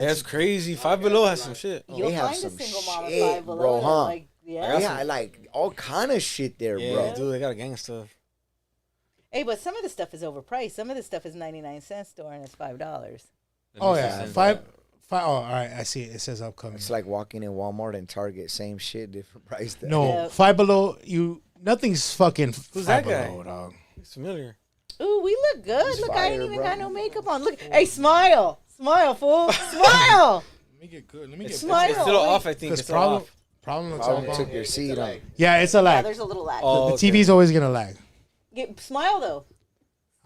That's crazy. Five Below has some shit. You'll They have find some a single mom of shit, Five Below. bro, huh? Like, Yeah, like all kind of shit there, Yeah, bro. dude, they got a gang of stuff. Hey, but some of the stuff is overpriced. Some of the stuff is 99-cent store and it's $5. Oh yeah, five. Oh, all right. I see it. It says upcoming. It's like walking in Walmart and Target, same shit, different price tag. No, Yeah. Five Below. Nothing's fucking. Who's Five that guy? Below, dog. It's familiar. Ooh, we look good. He's Look, I fire, ain't even bro. got no makeup on. Look, hey, smile. Smile, fool. Smile. Let me get good. Let me It's, get. Smile. it's still Wait. off, I think. Because It's still off. problem looks Problem off. took your seat on. Yeah, it's a Yeah, lag. there's a little lag. Oh, The okay. TV's always gonna lag. Smile though.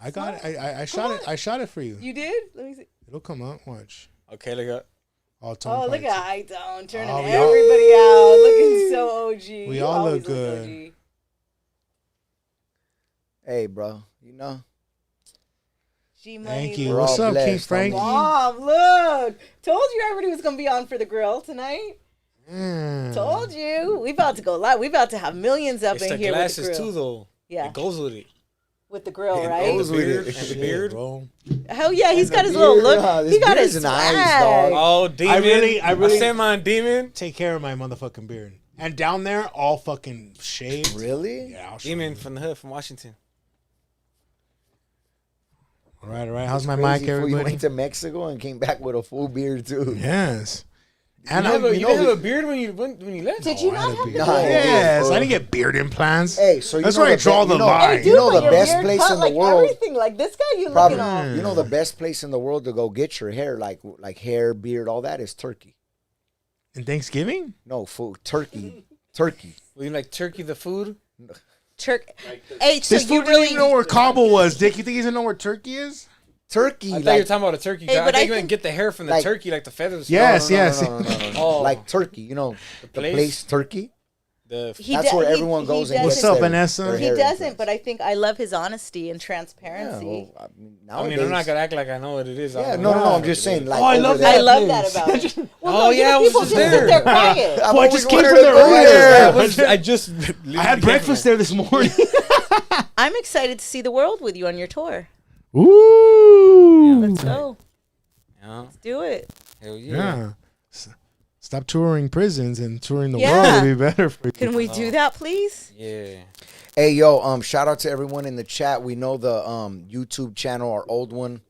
I got it. I shot it. I shot it for you. You did? Let me see. It'll come out. Watch. Okay, look up. All tone Oh, look pipes. at High Tone turning Oh, we all- everybody out, looking so OG. We You all look always good. OG. Hey, bro, you know. G-Money, Thank you. We're What's all up, King blessed, Frankie? Mom, look. Told you everybody was gonna be on for the grill tonight. Mm. Told you. We about to go live. We about to have millions up It's in the here with the glasses grill. too, though. Yeah, It goes with it. with the grill, It right? goes with it. And the Shit, beard. bro. Hell yeah, he's got the his little beard, look. huh? This He got beard's his nice, swag. dog. Oh, demon. I really- sent my demon. Take care of my motherfucking beard. And down there, all fucking shaved. Really? Yeah, I'll show Demon you. from the hood, from Washington. All right, all right. How's my Crazy mic, fool. You everybody? went to Mexico and came back with a full beard too. Yes. And You I, didn't you have know, a beard when you left? Did you I not had a have the beard. Nah, beard? Yes, fool. I didn't get beard implants. Hey, so you That's know where I the draw be- the you know, line. Hey, You know but the your best beard place cut in the like world. Everything like this guy, you Probably, looking all. you know the best place in the world to go get your hair, like hair, beard, all that is Turkey. In Thanksgiving? No, food, Turkey, Turkey. Well, you like turkey, the food? Turk. Hey, so This you fool really didn't even know where Kabul was. Dick, you think he doesn't know where Turkey is? Turkey, I thought you like were talking about a turkey. Hey, I but I think you think- get the hair from the like- turkey, like the feathers. Yes, yes. Oh. like Turkey. You know the place Turkey. The He That's do- where he- everyone he goes and doesn't- gets What's up, their- Vanessa? their He hair doesn't, implants. but I think I love his honesty and Yeah, transparency. well, I mean, nowadays, I'm not gonna act like I know what it is. I Yeah, don't no, know no, what I'm it just is. saying. Like, Oh, I over love there- I love place. that about it. Well, Oh, no, yeah, I you know, was people just just there. sit there quiet. I've Well, I always just came wanted from to there go earlier. there. I just I had breakfast there this morning. I'm excited to see the world with you on your tour. Ooh. Let's go. Yeah, Let's do it. hell yeah. Yeah. Stop touring prisons and touring the Yeah. world would be better for you. Can we do that, please? Yeah. Hey, yo, shout out to everyone in the chat. We know the YouTube channel, our old one,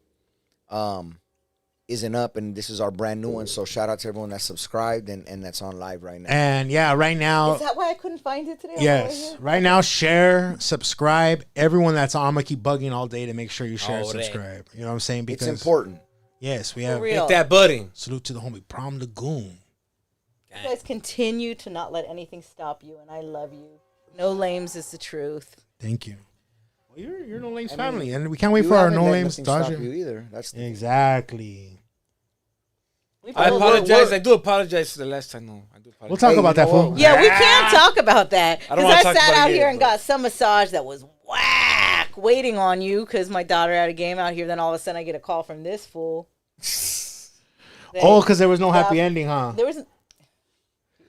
isn't up, and this is our brand new one. So shout out to everyone that's subscribed and that's on live right now. And yeah, right now, Is that why I couldn't find it today? yes, right now, share, subscribe. Everyone that's on, I'm gonna keep bugging all day to make sure you share and All day. subscribe. You know what I'm saying? It's Because important. yes, we For have real. Hit that button. salute to the homie Prom the Goon. You guys continue to not let anything stop you, and I love you. No lames is the truth. Thank you. Well, you're No Lames family, and we can't wait You for our haven't No let Lames nothing stop Dodger. you either. That's the Exactly. I both- apologize. I do apologize for the last time. No, I do apologize. We'll talk Hey, about you that, know fool. what? Yeah, we can't talk about that I don't because wanna I talk sat about it out yet, here and but- got some massage that was whack waiting on you because my daughter had a game out here. Then all of a sudden I get a call from this fool. Oh, because there was no happy Yeah. ending, huh? There was.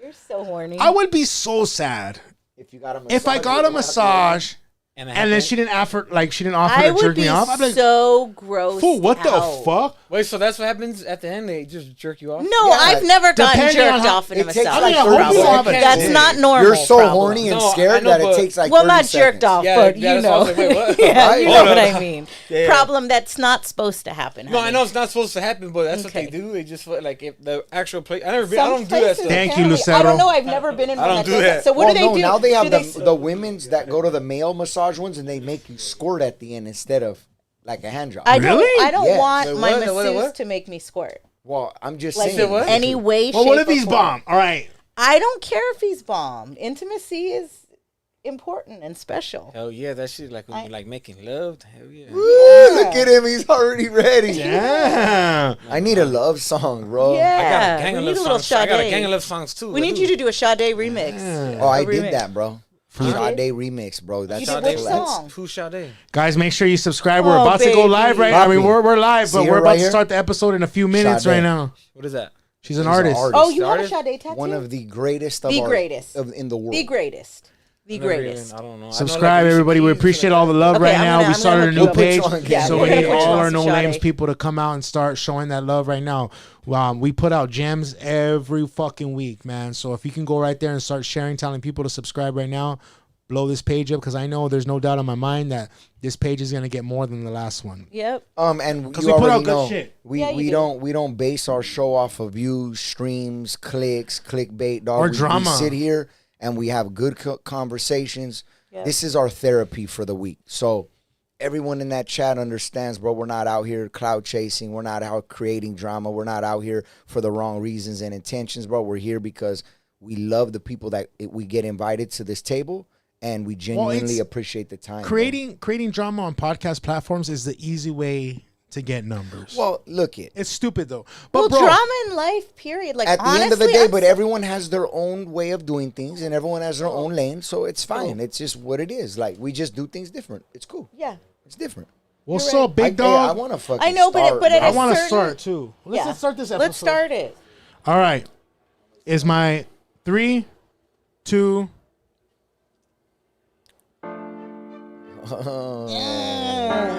You're so horny. I would be so sad if you got a if I got a massage and then she didn't offer, she didn't offer I to would jerk be me off. I'd be like, so gross. fool, what the fuck? Wait, so that's what happens at the end? They just jerk you off? No, Yeah, I've never gotten depending on jerked how- off in a it takes massage. like I hope 30 you don't have a seconds. That's dick. not normal. You're so probably. horny and No, I scared know, that it but- takes like Well, 30 not seconds. jerked off, Yeah, but yeah, you that's what I know. was like, wait, what? Yeah, Right? you Hold know what up. I mean. Yeah. Problem that's not supposed to happen. No, I honey. know it's not supposed to happen, but that's Okay. what they do. They just like if the actual place. I never been. Some I don't do that places stuff. Thank you, apparently- I Lucero. don't know. I've never been in I one don't that do does that. So what Well, do they no, do? now they have Do the women's that go to the male massage ones and they make you squirt at the end instead of like a hand job. I don't. Really? I don't Yes. want Wait, my what? masseuse What? to make me squirt. Well, I'm just Like saying. what? any way, Well, shape, what if or he's form. bomb? All right. I don't care if he's bombed. Intimacy is important and special. Hell yeah, that shit like when I- you're like making love. Hell yeah. Woo, look at him. He's already ready. Yeah. I need a love song, bro. I got Yeah, a gang we of need a love little songs. I got a Sade. gang of love songs too. We need you to do a Sade remix. Yeah. Oh, I A remix. did that, bro. You Sade did? remix, bro. That's You did Sade, which who- song? Who Sade? Guys, make sure you subscribe. We're Oh, about to go baby. live right now. I mean, Poppy. we're live, See but her we're right about to here? start the episode in a few minutes Sade. right now. What is that? She's an She's an artist. artist. Oh, you have a Artist? Sade tattoo? one of the greatest of The our- greatest. in the world. The greatest. The Never even- greatest. I don't know. I know, like, Subscribe, Alicia everybody. We Keys, appreciate like all the love Okay, right I'm now. gonna- We I'm started a gonna new hook page, you on. Yeah, so we're we gonna need put you all on our some no names Sade. people to come out and start showing that love right now. We put out gems every fucking week, man. So if you can go right there and start sharing, telling people to subscribe right now, blow this page up, because I know there's no doubt in my mind that this page is gonna get more than the last one. Yep. And 'Cause you we put already out good know shit. we Yeah, you we do. don't base our show off of views, streams, clicks, clickbait, dog. Or We drama. sit here and we have good conversations. Yep. This is our therapy for the week. So everyone in that chat understands, bro. We're not out here cloud chasing. We're not out creating drama. We're not out here for the wrong reasons and intentions, bro. We're here because we love the people that we get invited to this table. And we genuinely appreciate the time. Creating drama on podcast platforms is the easy way to get numbers. Well, look it. It's stupid though. Well, But bro, drama in life, period. Like At the honestly, end of the day, I'm but so- everyone has their own way of doing things, and everyone has their own lane, so it's fine. It's just what it is. Like we just do things different. It's cool. yeah. It's different. what's you're up, I big dog? want to fucking. I know, but start, at bro. a I want to certain- start too. Let's start this episode. Let's start it. All right. Is my 3, 2.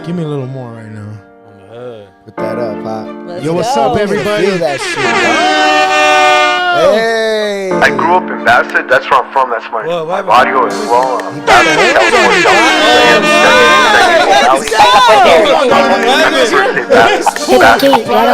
Give me a little more right now. On the hood. Put that up, huh? Let's Yo, what's go. up, everybody? Feel that shit. Hey. I grew up in Bassett. That's where I'm from. That's my Well, my what audio as well. He got the hands on it.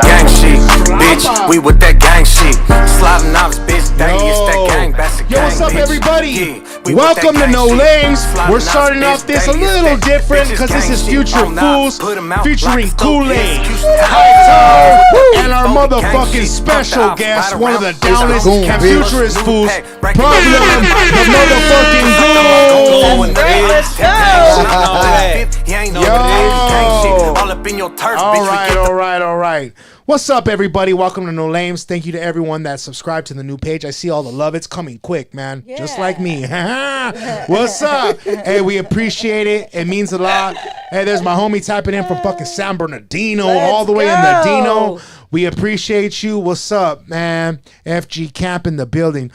Gang shit, bitch. We with that gang shit. Sliding off, bitch. Dang, it's that gang. Bassett Yo, what's gang, up, bitch. everybody? Yeah, we with Welcome that to gang No shit. Lanes. Sliding We're off, starting bitch. off this a Dang, it's little that different bitches because this gang is shit. Future On up, Foos put 'em out featuring like Kool-Aid, Houston High High and our Gang motherfucking shit. special Pumped guest, out, one of the right around downest Goon, and bitch. futurist New fools. pack, break it Problem, down. the motherfucking Goon. Let's go. He ain't no Yo. gang shit. All up in your turf, All bitch. We right, get the all right. What's up, everybody? Welcome to No Lames. Thank you to everyone that subscribed to the new page. I see all the love. It's coming quick, man. Just like me. What's up? Hey, we appreciate it. It means a lot. Hey, there's my homie tapping in from fucking San Bernardino, all the way in the go. Dino. We appreciate you. What's up, man? FG Camp in the building.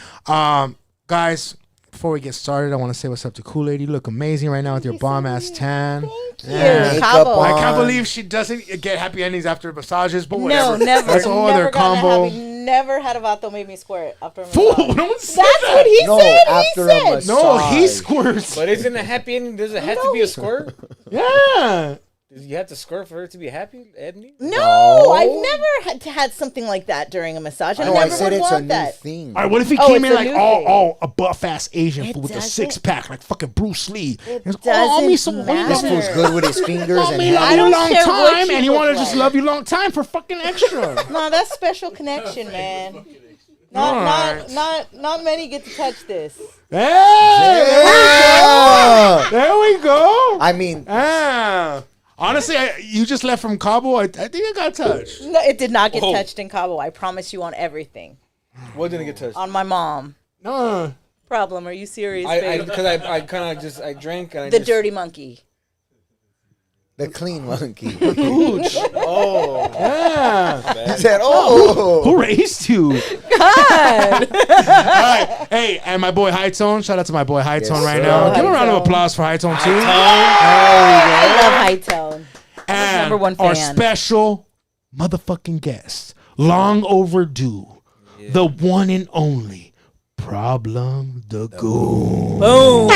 Guys, before we get started, I want to say what's up to Kool-Aid. You look amazing right now with your bomb-ass tan. Yeah. Makeup Cabo. on. I can't believe she doesn't get happy endings after massages, but whatever. No, never. That's a whole never other gotten a combo. happy- Never had a vato made me squirt after a Fool, massage. no one said That's that. what he No, said. after a He said. massage. No, he Massage. squirts. But isn't a happy ending? Does it have to be a squirt? Yeah. Does you have to squirt for it to be a happy ending? No, I've never had something like that during a massage. I No, never I said would it's a want new that. thing. All right, what if he Oh, came it's in a like new all thing. a buff ass Asian It fool with a doesn't- 6-pack, like fucking Bruce Lee? It He's like, doesn't me some matter. This fool's good with his fingers I and mean, I love hands. you don't long care what time, you and you look want to just like. love you long time for fucking extra. No, that's special connection, man. Alright. Not many get to touch this. Yeah. There we go. I mean, Honestly, you just left from Cabo. I think I got touched. No, it did not get Whoa. touched in Cabo. I promise you on everything. What didn't get touched? On my mom. No. Problem? Are you serious, I babe? because I kind of just I drank and I The just, dirty monkey. the clean monkey. Oh, Yeah. He said, "Oh, Who raised you? God. All right. Hey, and my boy High Tone. Shout out to my boy High Tone right sir. now. Give a round of High Tone. applause for High Tone too. I love high tone. And number one our fan. special motherfucking guest, long overdue, the one and only Problem the Goon. Boom.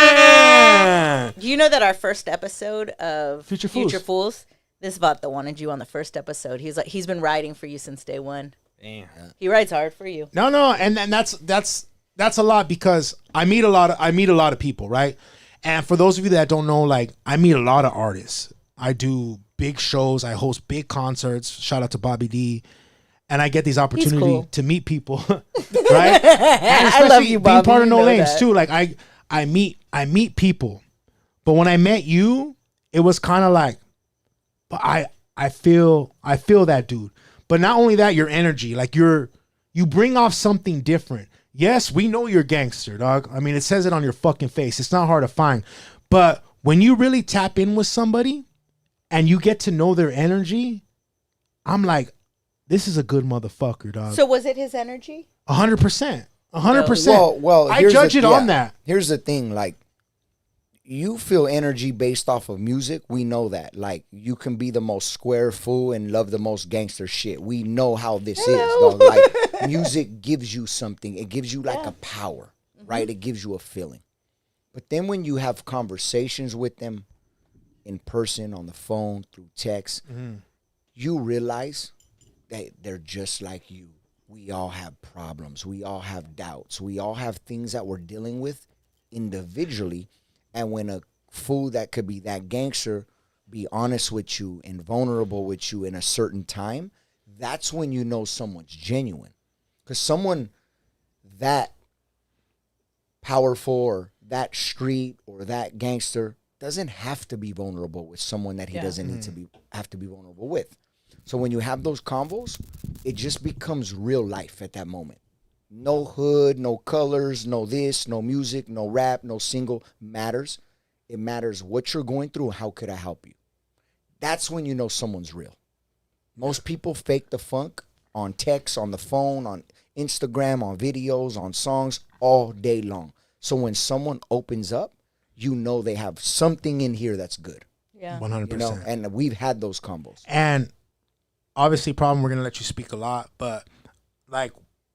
Yeah. Do you know that our first episode of Future Fools. this Vato wanted you on the first episode. He's been writing for you since day one. damn. He writes hard for you. No, and that's a lot because I meet a lot of people, right? And for those of you that don't know, like I meet a lot of artists. I do big shows, I host big concerts. Shout out to Bobby D. And I get these opportunities cool. to meet people, right? And I love you, being Bobby. part of You No know Lanes that. too. Like I meet people, but when I met you, it was kind of like, but I feel that dude. But not only that, your energy, like you bring off something different. Yes, we know you're gangster, dog. I mean, it says it on your fucking face. It's not hard to find. But when you really tap in with somebody and you get to know their energy, I'm like, this is a good motherfucker, dog. So was it his energy? 100%. 100%. Well, I here's judge it on that. Here's the thing, like, you feel energy based off of music. We know that. Like, you can be the most square fool and love the most gangster shit. We know how this is, dog. Like, music gives you something. It gives you like a power, right? It gives you a feeling. But then when you have conversations with them in person, on the phone, through text, you realize that they're just like you. We all have problems. We all have doubts. We all have things that we're dealing with individually. And when a fool that could be that gangster be honest with you and vulnerable with you in a certain time, that's when you know someone's genuine. Because someone that powerful or that street or that gangster doesn't have to be vulnerable with someone that he doesn't need to have to be vulnerable with. So when you have those convos, it just becomes real life at that moment. No hood, no colors, no this, no music, no rap, no single matters. It matters what you're going through. How could I help you? That's when you know someone's real. Most people fake the funk on text, on the phone, on Instagram, on videos, on songs all day long. So when someone opens up, you know they have something in here that's good. Yeah. 100%. You know, and we've had those combos. And obviously, problem, we're going to let you speak a lot, but like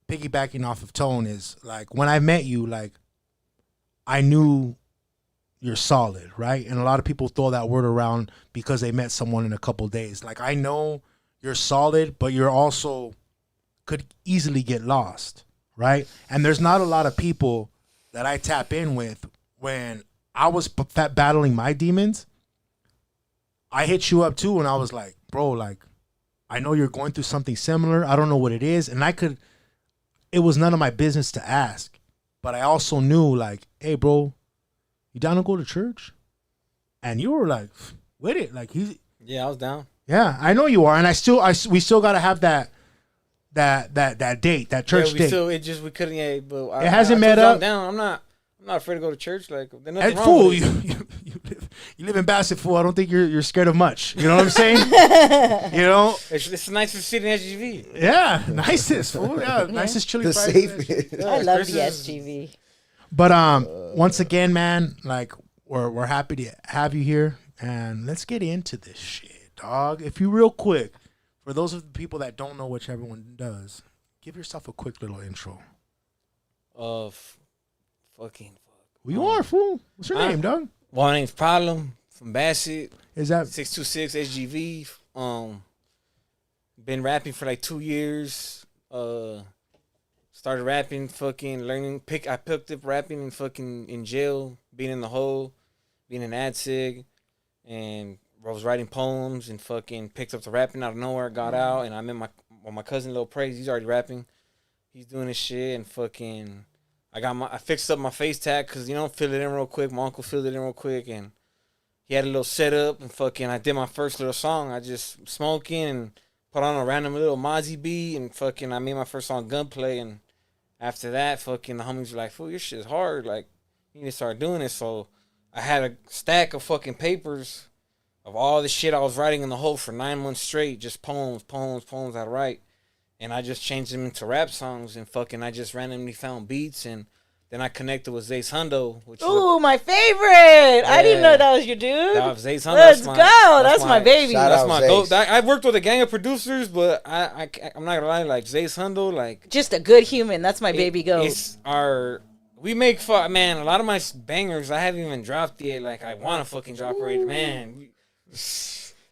piggybacking off of Tone is like when I met you, like I knew you're solid, right? And a lot of people throw that word around because they met someone in a couple days. Like I know you're solid, but you're also could easily get lost, right? And there's not a lot of people that I tap in with. When I was battling my demons, I hit you up too, and I was like, bro, like, I know you're going through something similar. I don't know what it is. And it was none of my business to ask. But I also knew, like, hey, bro, you down to go to church? And you were like, with it. Like, Yeah, I was down. yeah, I know you are. And we still got to have that date, that church date. We couldn't. Yeah, but It hasn't I met told you up. I'm down. I'm not afraid to go to church. Like, there's nothing Hey, wrong fool, with it. you live in Bassett, fool. I don't think you're scared of much. You know what I'm saying? You know? It's the nicest city in SGV. Yeah, nicest, fool. Yeah, nicest chili The fries. safest. I love Chris the is- SGV. But once again, man, like we're happy to have you here, and let's get into this shit, dog. If you real quick, for those of the people that don't know, which everyone does, give yourself a quick little intro. Fucking fuck. Who you are, fool? What's your name, dog? Well, my name's Problem from Bassett. Is that 626 SGV. Been rapping for like 2 years. Started rapping, fucking learning. I picked up rapping and fucking in jail, being in the hole, being an ad sig, and I was writing poems and fucking picked up the rapping out of nowhere. Got out and I met my cousin Lil Praise. He's already rapping. He's doing his shit and fucking. I fixed up my face tag because, you know, fill it in real quick. My uncle filled it in real quick and he had a little setup and fucking I did my first little song. I just smoking and put on a random little Mozzie beat and fucking I made my first song Gunplay. And after that, fucking the homies were like, fool, your shit is hard. Like, you need to start doing it. So I had a stack of fucking papers of all the shit I was writing in the hole for 9 months straight. Just poems I'd write. And I just changed them into rap songs and fucking I just randomly found beats and then I connected with Zace Hundo, which Ooh, my favorite. I didn't know that was your dude. that was Zace Hundo. Let's go. That's my baby. Shout That's out my Zace. go. I worked with a gang of producers, but I'm not gonna lie, like Zace Hundo, like Just a good human. That's my baby goat. It's we make man. A lot of my bangers I haven't even dropped yet. Like I want to fucking drop already, man.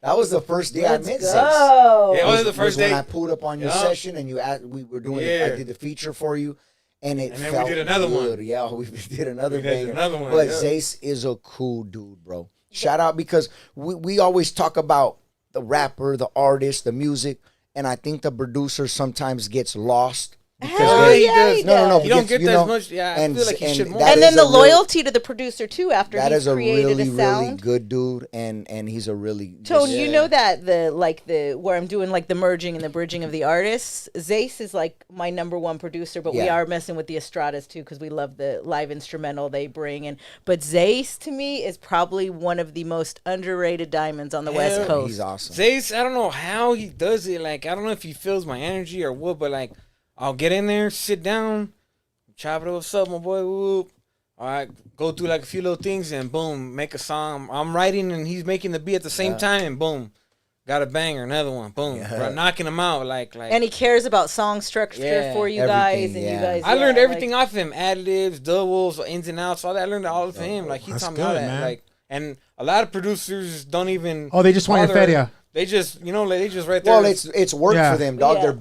That was the first day I met Zace. Go. Yeah, it was the first when day. I pulled up on your Yeah. session and we were doing Yeah. I did the feature for you and it And then we felt did another good. one. Yeah, we did another We did banger. another one, But yeah. Zace is a cool dude, bro. Shout out because we always talk about the rapper, the artist, the music, and I think the producer sometimes gets lost. Because Hell they- yeah, he no, does. You don't because, get you that know, as much. Yeah, I feel like he should more. that And then is the a real- loyalty to the producer too. After That he's is a created really, a sound. really good dude, and he's a really Tone, just- you know that the where I'm doing like the merging and the bridging of the artists. Zace is like my number one producer, but we Yeah. are messing with the Estradas too because we love the live instrumental they bring. But Zace to me is probably one of the most underrated diamonds on the West Hell, Coast. he's awesome. Zace, I don't know how he does it. Like I don't know if he feels my energy or what, but like I'll get in there, sit down, Chopper, what's up, my boy? Whoop. All right, go through like a few little things and boom, make a song. I'm writing and he's making the beat at the same time and boom, got a banger, another one, boom, bro, knocking him out like. And he cares about song structure for you guys, and you guys. I learned everything off him, ad libs, doubles, ins and outs, all that. I learned all from him. Like he taught me all that. Man. Like, and a lot of producers don't even. Oh, they just want your feria. They just, like, they just right there. Well, it's work for them, dog. Yeah.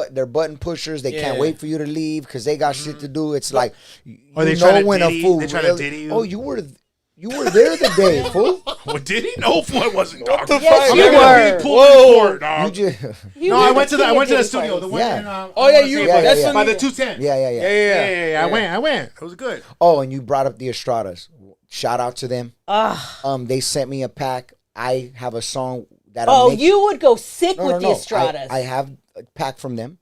They're button pushers. They can't wait for you to leave because they got shit to do. It's like They know when ditty, a fool. They try to ditty you. Oh, you were there the day, fool. Well, did he? No, it wasn't, dog. Yes, you were. Whoa, dog. You just No, I went to the studio. The one in, that's by the 210. yeah. I went. It was good. Oh, and you brought up the Estradas. Shout out to them. They sent me a pack. I have a song that. You would go sick with the Estradas. I have a pack from them.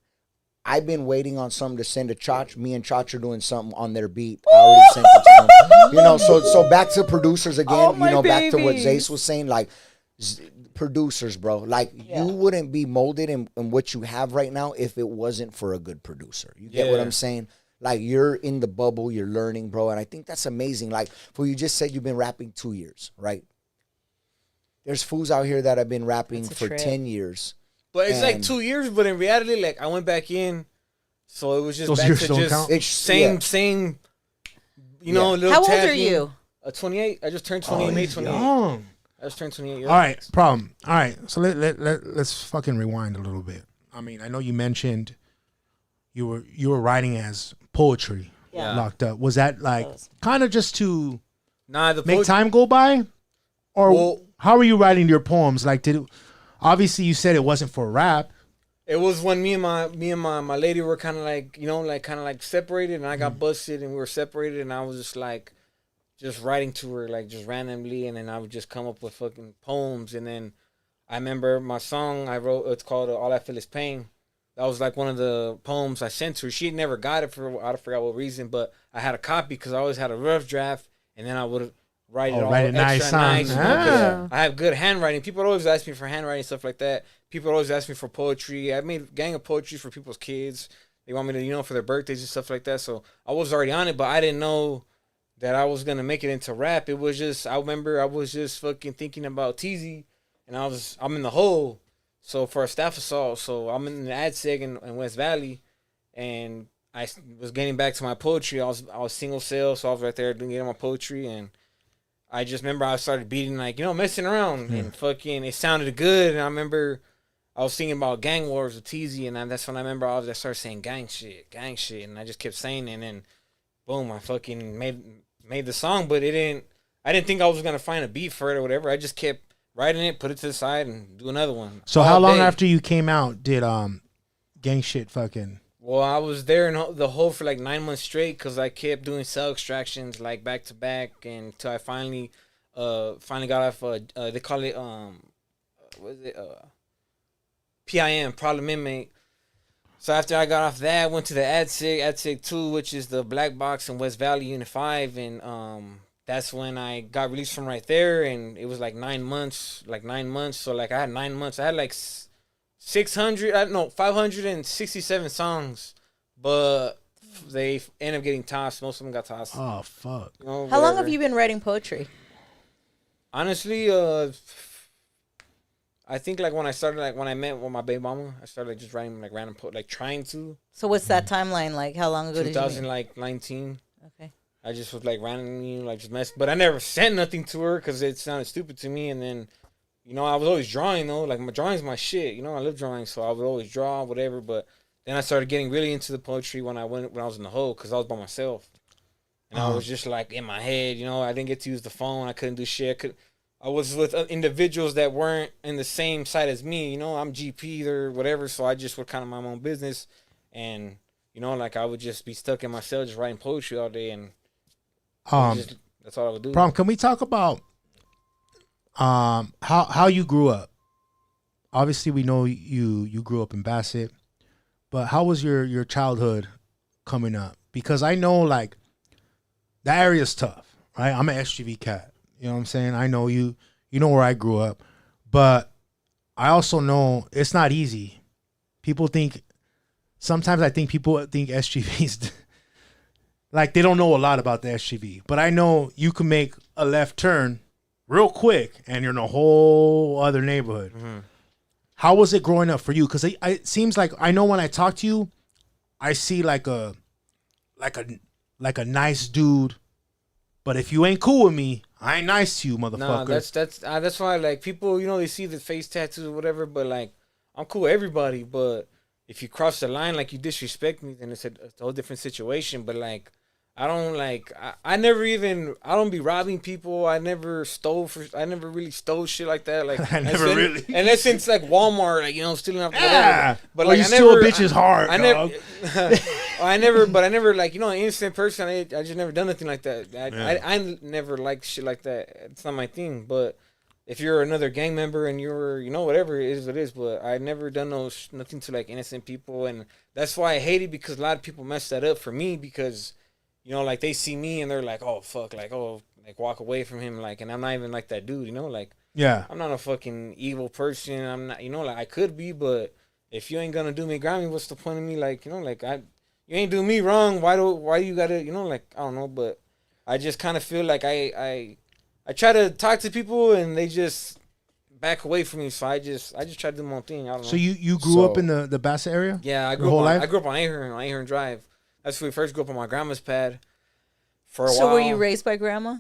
I've been waiting on something to send to Chach. Me and Chach are doing something on their beat. I already sent it to them. So back to producers again. Back to what Zace was saying. Like producers, bro. Like you wouldn't be molded in what you have right now if it wasn't for a good producer. You get what I'm saying? Like you're in the bubble, you're learning, bro. And I think that's amazing. Like for you just said you've been rapping 2 years, right? There's fools out here that have been rapping for 10 years. But it's like 2 years, but in reality, like I went back in, so it was just Those back years to don't just count? same, little How old tad are you? 28. I just turned 28, May 28. Young. I just turned 28 years All right, problem. All right, so let's fucking rewind a little bit. I mean, I know you mentioned you were writing as poetry locked up. Was that like kind of just to make time go by, or how were you writing your poems? Like, obviously you said it wasn't for rap. It was when me and my lady were kind of like separated, and I got busted, and we were separated, and I was just writing to her like just randomly, and then I would just come up with fucking poems, and then I remember my song I wrote. It's called "All I Feel Is Pain." That was like one of the poems I sent to her. She had never got it I forgot what reason, but I had a copy because I always had a rough draft, and then I would write it all extra nice. I have good handwriting. People would always ask me for handwriting, stuff like that. People would always ask me for poetry. I made a gang of poetry for people's kids. They want me to, for their birthdays and stuff like that. So I was already on it, but I didn't know that I was going to make it into rap. It was just, I remember I was just fucking thinking about Teasy, and I'm in the hole. So for a staff assault, so I'm in the ad seg in West Valley, and I was getting back to my poetry. I was single sale, so I was right there getting my poetry, and I just remember I started beating, like, messing around, and fucking, it sounded good. And I remember I was thinking about gang wars with TZ, and that's when I remember I started saying gang shit, and I just kept saying it, and then boom, I fucking made the song, but I didn't think I was gonna find a beat for it or whatever. I just kept writing it, put it to the side, and do another one. So how long after you came out did gang shit fucking? Well, I was there in the hole for like 9 months straight because I kept doing cell extractions like back to back, and until I finally got off. They call it what is it? PIM, problem inmate. So after I got off that, I went to the AdSig 2, which is the black box in West Valley Unit 5, and that's when I got released from right there, and it was like 9 months. So like I had 9 months. I had like 567 songs, but they ended up getting tossed. Most of them got tossed. Oh fuck! How long have you been writing poetry? Honestly, I think like when I met with my baby mama, I started just writing like random trying to. So what's that timeline like? How long ago did you? 2019. Okay. I just was like randomly just mess, but I never sent nothing to her because it sounded stupid to me. And then, I was always drawing though. Like my drawing's my shit. I love drawing, so I would always draw whatever. But then I started getting really into the poetry when I was in the hole because I was by myself, and I was just like in my head. I didn't get to use the phone. I couldn't do shit. I was with individuals that weren't in the same site as me. I'm GP or whatever, so I just would kind of mind my own business, and like I would just be stuck in my cell just writing poetry all day and. That's all I would do. Can we talk about how you grew up? Obviously, we know you grew up in Bassett, but how was your childhood coming up? Because I know like that area's tough, right? I'm an SGV cat. You know what I'm saying? I know you know where I grew up, but I also know it's not easy. Sometimes I think people think SGV's like they don't know a lot about the SUV, but I know you can make a left turn real quick and you're in a whole other neighborhood. Mm-hmm. How was it growing up for you? Because it seems like I know when I talk to you, I see like a nice dude, but if you ain't cool with me, I ain't nice to you, motherfucker. No, that's why like people, you know, they see the face tattoos or whatever, but like I'm cool with everybody. But if you cross the line, like you disrespect me, then it's a whole different situation. But like I don't like I don't be robbing people. I never really stole shit like that. Like unless since like Walmart, like, you know, stealing off whatever. But like you steal a bitch's heart. I never like, you know, an innocent person. I just never done nothing like that. I never liked shit like that. It's not my thing. But if you're another gang member and you're, you know, whatever it is, it is. But I never done nothing to like innocent people, and that's why I hate it, because a lot of people mess that up for me, because, you know, like they see me and they're like, oh fuck, like, oh, like walk away from him, like, and I'm not even like that dude, you know, like, yeah, I'm not a fucking evil person. I'm not, you know, like I could be, but if you ain't gonna do me Grammy, what's the point of me, like, you know, like you ain't doing me wrong. Why you gotta, you know, like, I don't know, but I just kind of feel like I try to talk to people and they just back away from me, so I just try to do my own thing. I don't know. So you grew up in the Bassett area? Yeah, I grew up on Ahern Drive. That's where we first grew up on my grandma's pad for a while. So were you raised by grandma?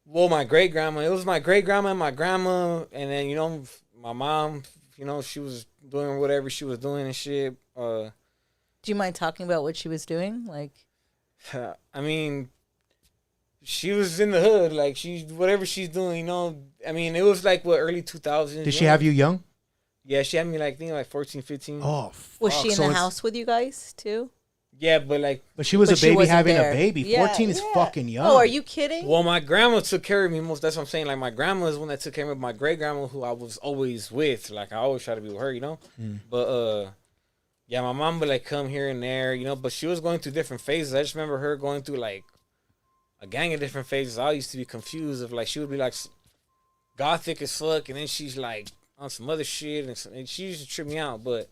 Well, my great grandma. It was my great grandma and my grandma, and then, you know, my mom. You know, she was doing whatever she was doing and shit. Do you mind talking about what she was doing? Like, I mean, she was in the hood. Like, whatever she's doing, you know. I mean, it was like early 2000s. Did she have you young? Yeah, she had me like, I think like 14, 15. Oh, fuck. Was she in the house with you guys too? Yeah, but she was a baby having there. a baby. Yeah, 14 is fucking young. Oh, are you kidding? Well, my grandma took care of me most. That's what I'm saying. Like, my grandma is the one that took care of my great grandma, who I was always with. Like, I always try to be with her, you know. But yeah, my mom would like come here and there, you know. But she was going through different phases. I just remember her going through like a gang of different phases. I used to be confused of, like, she would be like gothic as fuck, and then she's like on some other shit, and she used to trip me out. But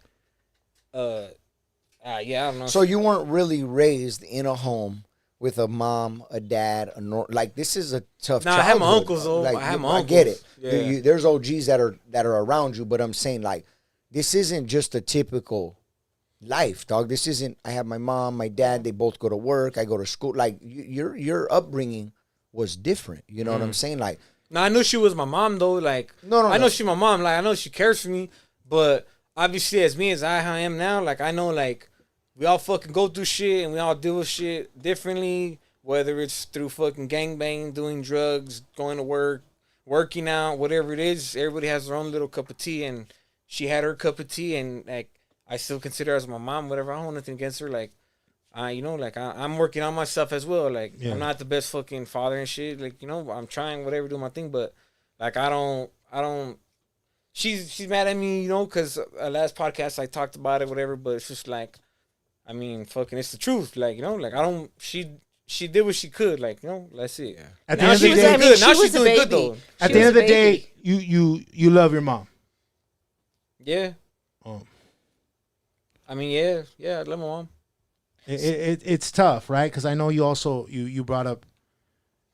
yeah, I don't know. So you weren't really raised in a home with a mom, a dad, like, this is a tough childhood. I have my uncles though. Like, I have my uncles. I get it. Yeah. There's OGs that are around you, but I'm saying, like, this isn't just a typical life, dog. This isn't. I have my mom, my dad. They both go to work. I go to school. Like, your upbringing was different. You know what I'm saying? Like, no, I knew she was my mom though. Like, I know she my mom. Like, I know she cares for me, but obviously, as me as I am now, like, I know, like, we all fucking go through shit and we all deal with shit differently, whether it's through fucking gangbang, doing drugs, going to work, working out, whatever it is. Everybody has their own little cup of tea, and she had her cup of tea, and like, I still consider her as my mom, whatever. I don't want nothing against her. Like, you know, like, I'm working on myself as well. Like, I'm not the best fucking father and shit. Like, you know, I'm trying whatever, do my thing, but like, I don't. She's mad at me, you know, because last podcast I talked about it, whatever. But it's just like, I mean, fucking, it's the truth. Like, you know, like, I don't. She did what she could. Like, you know, that's it. Yeah. At the end of the day, now she's doing good though. At the end of the day, you love your mom. Yeah. Oh. I mean, yeah, I love my mom. It's tough, right? Because I know you also you brought up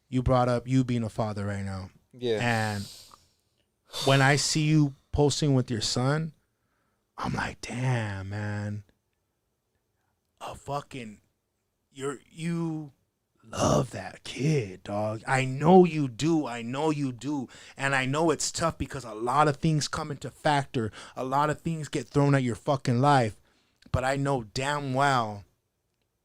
you being a father right now. Yeah. And when I see you posting with your son, I'm like, damn, man. You love that kid, dog. I know you do. And I know it's tough because a lot of things come into factor. A lot of things get thrown at your fucking life. But I know damn well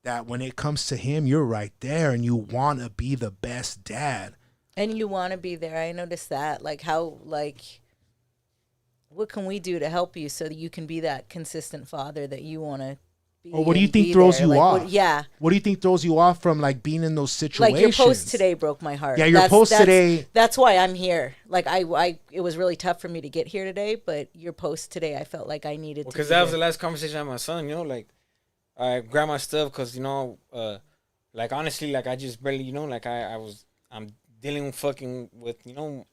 that when it comes to him, you're right there and you want to be the best dad. And you want to be there. I noticed that. Like, how, like, what can we do to help you so that you can be that consistent father that you want to be? Or what do you think throws you off? What do you think throws you off from, like, being in those situations? Like, your post today broke my heart. Yeah, your post today. That's why I'm here. Like, it was really tough for me to get here today, but your post today, I felt like I needed to. Because that was the last conversation I had with my son, you know, like, I grabbed my stuff because, you know, like, honestly, like, I just barely, you know, like, I'm dealing fucking with, you know,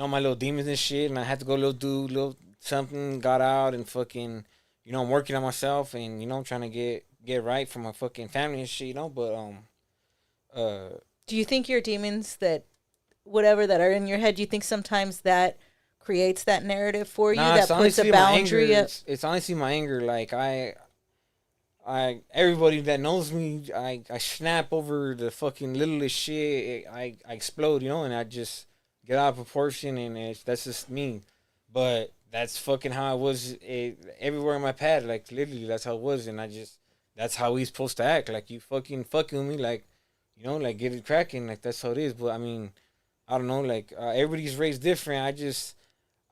my little demons and shit, and I had to go little something, got out and fucking you know, I'm working on myself and, you know, I'm trying to get right for my fucking family and shit, you know, but, Do you think your demons that, whatever that are in your head, do you think sometimes that creates that narrative for you nah, that it's puts a honestly my anger. boundary up? It's honestly my anger. Like, everybody that knows me, I snap over the fucking littlest shit. I explode, you know, and I just get out of proportion, and that's just me. But that's fucking how I was everywhere in my pad. Like, literally, that's how it was, and that's how he's supposed to act. Like, you fucking with me, like, you know, like, get it cracking. Like, that's how it is. But I mean, I don't know. Like, everybody's raised different.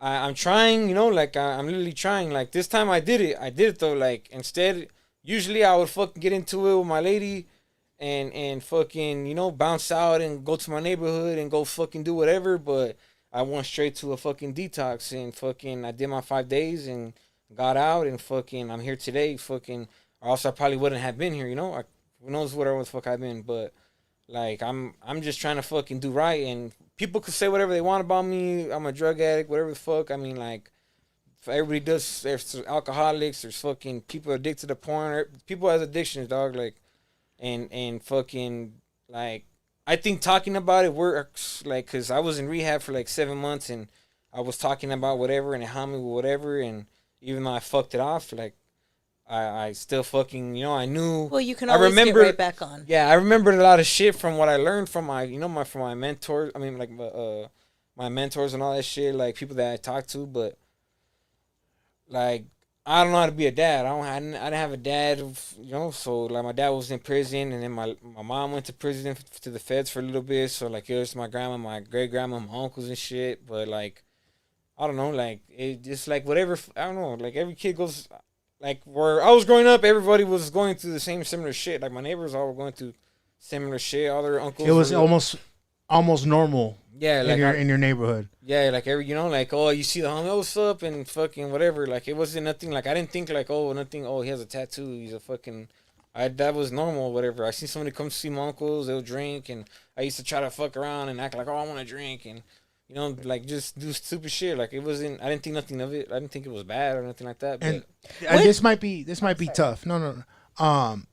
I'm trying, you know, like, I'm literally trying. Like, this time I did it. I did it though. Like, instead. Usually I would fucking get into it with my lady and fucking, you know, bounce out and go to my neighborhood and go fucking do whatever, but I went straight to a fucking detox and fucking I did my 5 days and got out and fucking I'm here today, fucking, or else I probably wouldn't have been here, you know? Who knows whatever the fuck I've been, but like I'm just trying to fucking do right, and people could say whatever they want about me. I'm a drug addict, whatever the fuck. I mean, like, everybody does. There's alcoholics. There's fucking people addicted to porn. People has addictions, dog. Like, and fucking like, I think talking about it works. Like, cause I was in rehab for like 7 months, and I was talking about whatever, and it helped me with whatever. And even though I fucked it off, like, I still fucking, you know, I knew. Well, you can always get right back on. Yeah, I remembered a lot of shit from what I learned from from my mentors. I mean, like, my mentors and all that shit. Like, people that I talked to, but. Like, I don't know how to be a dad. I didn't have a dad, you know. So like, my dad was in prison, and then my mom went to prison to the feds for a little bit. So like, it was my grandma, my great grandma, my uncles and shit. But like, I don't know, like, it just like whatever. I don't know, like, every kid goes, like, where I was growing up, everybody was going through the same similar shit. Like, my neighbors all were going through similar shit. All their uncles. It was almost normal. Yeah, like, in your neighborhood. Yeah, like, you know, like, oh, you see the homie, oh, what's up, and fucking whatever. Like, it wasn't nothing. Like, I didn't think like, oh, nothing. Oh, he has a tattoo. He's a fucking. That was normal, whatever. I seen somebody come to see my uncles. They'll drink, and I used to try to fuck around and act like, oh, I want to drink, and, you know, like, just do stupid shit. Like, it wasn't. I didn't think nothing of it. I didn't think it was bad or nothing like that. And this might be tough. No. And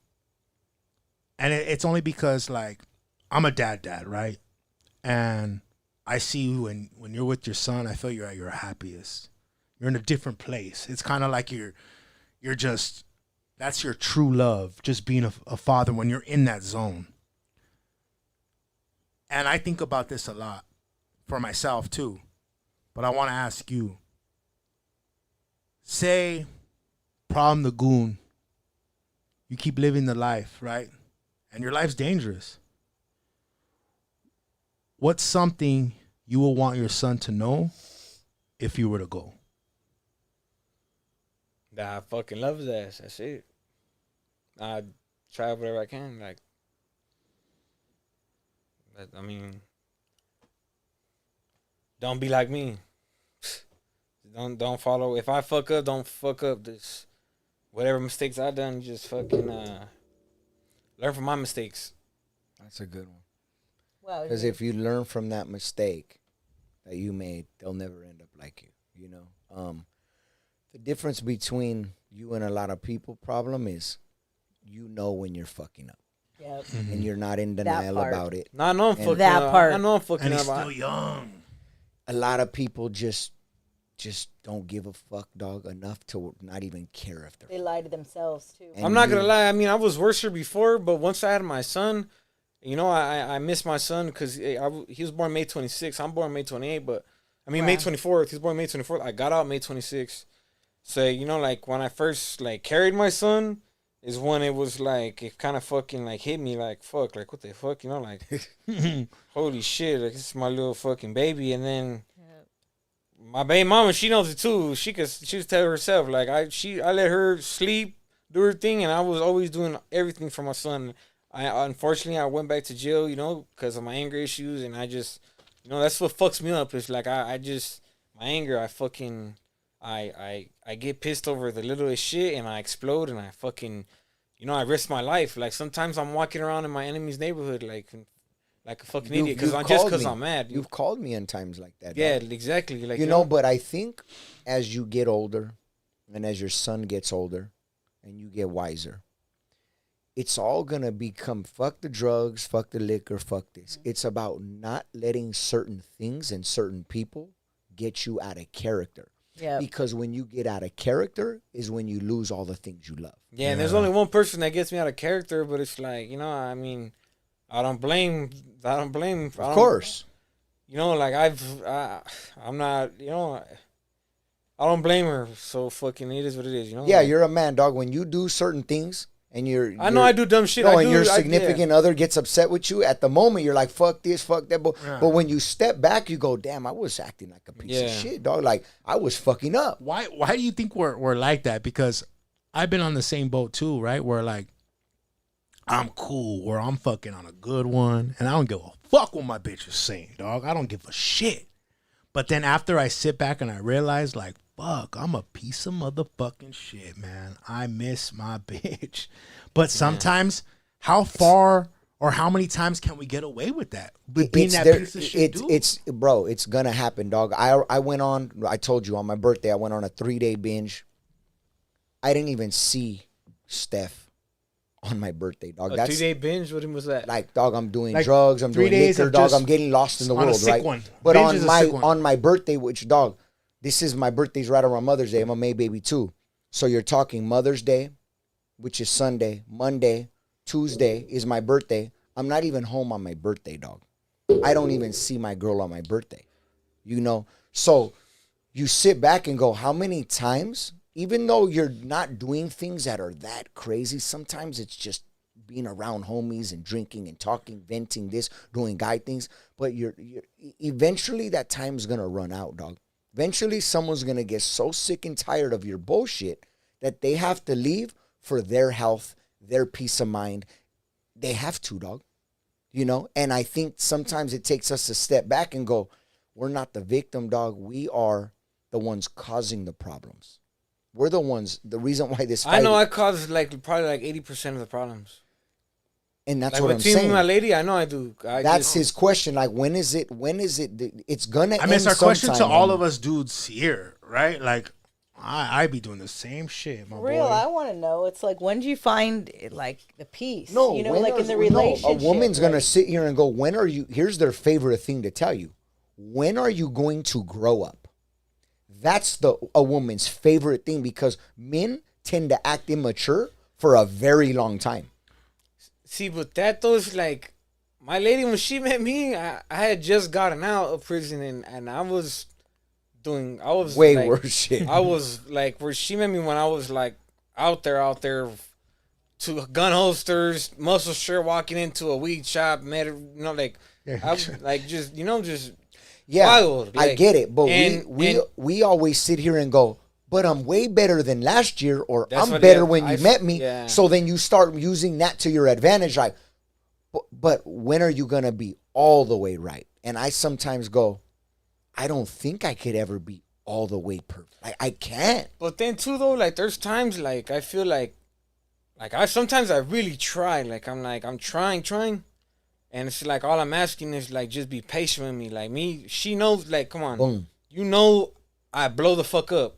it's only because, like, I'm a dad, right? And I see you when you're with your son, I feel you're at your happiest. You're in a different place. It's kind of like you're just, that's your true love, just being a father when you're in that zone. And I think about this a lot for myself too. But I want to ask you, say, problem the Goon, you keep living the life, right? And your life's dangerous. What's something you will want your son to know if you were to go? That I fucking love his ass. That's it. I try whatever I can. Like, I mean, don't be like me. Don't follow. If I fuck up, don't fuck up. This whatever mistakes I done, just fucking learn from my mistakes. That's a good one. Wow. Because if you learn from that mistake that you made, they'll never end up like you. You know, the difference between you and a lot of people problem is, you know, when you're fucking up. Yep. And you're not in denial about it. No, I know I'm fucking that up. part. I know I'm fucking And up. he's still young. A lot of people just don't give a fuck, dog, enough to not even care if they're. They lie to themselves too. And I'm not gonna lie. I mean, I was worse before, but once I had my son, you know, I miss my son because he was born May 26th. I'm born May 28th, but I mean, Wow. May 24th. He was born May 24th. I got out May 26th. So, you know, like, when I first, like, carried my son is when it was like, it kind of fucking like hit me like, fuck, like, what the fuck, you know, like, holy shit, like, this is my little fucking baby. And then my baby mama, she knows it too. She could tell herself, like, I let her sleep, do her thing, and I was always doing everything for my son. Unfortunately, I went back to jail, you know, because of my anger issues, and I just, you know, that's what fucks me up. It's like, I just, my anger, I get pissed over the littlest shit, and I explode, and I fucking, you know, I risk my life. Like, sometimes I'm walking around in my enemy's neighborhood like a fucking idiot because I'm mad. You've called me in times like that. Yeah, dog. exactly. Like, you know, but I think as you get older, and as your son gets older and you get wiser, it's all going to become fuck the drugs, fuck the liquor, fuck this. It's about not letting certain things and certain people get you out of character. Yeah. Because when you get out of character is when you lose all the things you love. Yeah, and there's only one person that gets me out of character, but it's like, I mean, I don't blame. Of course. Like I'm not, I don't blame her. So fucking it is what it is, Yeah, like, you're a man, dog. When you do certain things and I know I do dumb shit. And your significant other gets upset with you, at the moment you're like, fuck this, fuck that. But when you step back, you go, damn, I was acting like a piece of shit, dog. Like, I was fucking up. Why do you think we're like that? Because I've been on the same boat too, right? Where like, I'm cool, where I'm fucking on a good one, and I don't give a fuck what my bitch is saying, dog. I don't give a shit. But then after I sit back and I realize, like, fuck, I'm a piece of motherfucking shit, man. I miss my bitch. But sometimes, how far or how many times can we get away with that? With being that piece of shit, dude? It's gonna happen, dog. I told you on my birthday, I went on a 3-day binge. I didn't even see Steph on my birthday, dog. A 3-day binge? What was that? Like, dog, I'm doing drugs, I'm doing liquor, dog. I'm getting lost in the world, right? But on my birthday, which, dog, this is my birthday's right around Mother's Day. I'm a May baby too. So you're talking Mother's Day, which is Sunday, Monday, Tuesday is my birthday. I'm not even home on my birthday, dog. I don't even see my girl on my birthday. So you sit back and go, how many times, even though you're not doing things that are that crazy, sometimes it's just being around homies and drinking and talking, venting this, doing guy things. But you're eventually that time's going to run out, dog. Eventually someone's going to get so sick and tired of your bullshit that they have to leave for their health, their peace of mind. They have to, dog. And I think sometimes it takes us to step back and go, we're not the victim, dog. We are the ones causing the problems. We're the reason why this fight. I know I caused probably 80% of the problems. And that's like what I'm saying. Between my lady, I know I do. That's his question. Like, when is it? It's gonna end. It's our question to man. all of us dudes here, right? Like, I be doing the same shit, my Real, boy. I want to know. It's like, when do you find like the peace? No, like in the relationship. A woman's gonna sit here and go, when are you? Here's their favorite thing to tell you. When are you going to grow up? That's a woman's favorite thing, because men tend to act immature for a very long time. See, but that though is like, my lady, when she met me, I had just gotten out of prison, and I was way like, worse shit. I was like, where she met me when I was like out there to gun holsters, muscle shirt, walking into a weed shop, met her, Yeah, wild. I get it, but we always sit here and go, but I'm way better than last year, or I'm better when you met me. Yeah. So then you start using that to your advantage. Like, but when are you going to be all the way right? And I sometimes go, I don't think I could ever be all the way perfect. I can't. But then too, though, like, there's times like I feel like sometimes I really try. Like, I'm trying. And it's like, all I'm asking is, like, just be patient with me. Like, she knows, like, come on. Boom. I blow the fuck up.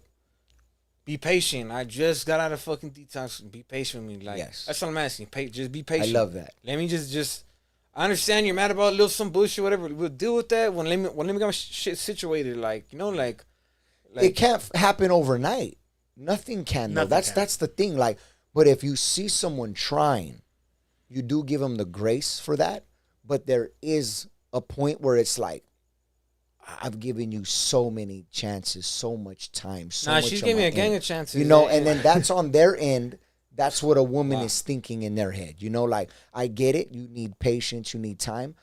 Be patient. I just got out of fucking detox. Be patient with me. Like, yes. That's what I'm asking. Just be patient. I love that. Let me just. I understand you're mad about a little some bullshit, whatever. We'll deal with that when let me get my shit situated. Like, like it can't happen overnight. Nothing can though. That's the thing. Like, but if you see someone trying, you do give them the grace for that. But there is a point where it's like, I've given you so many chances, so much time. She's giving me a gang of chances. And then that's on their end. That's what a woman is thinking in their head. Like, I get it. You need patience. You need time.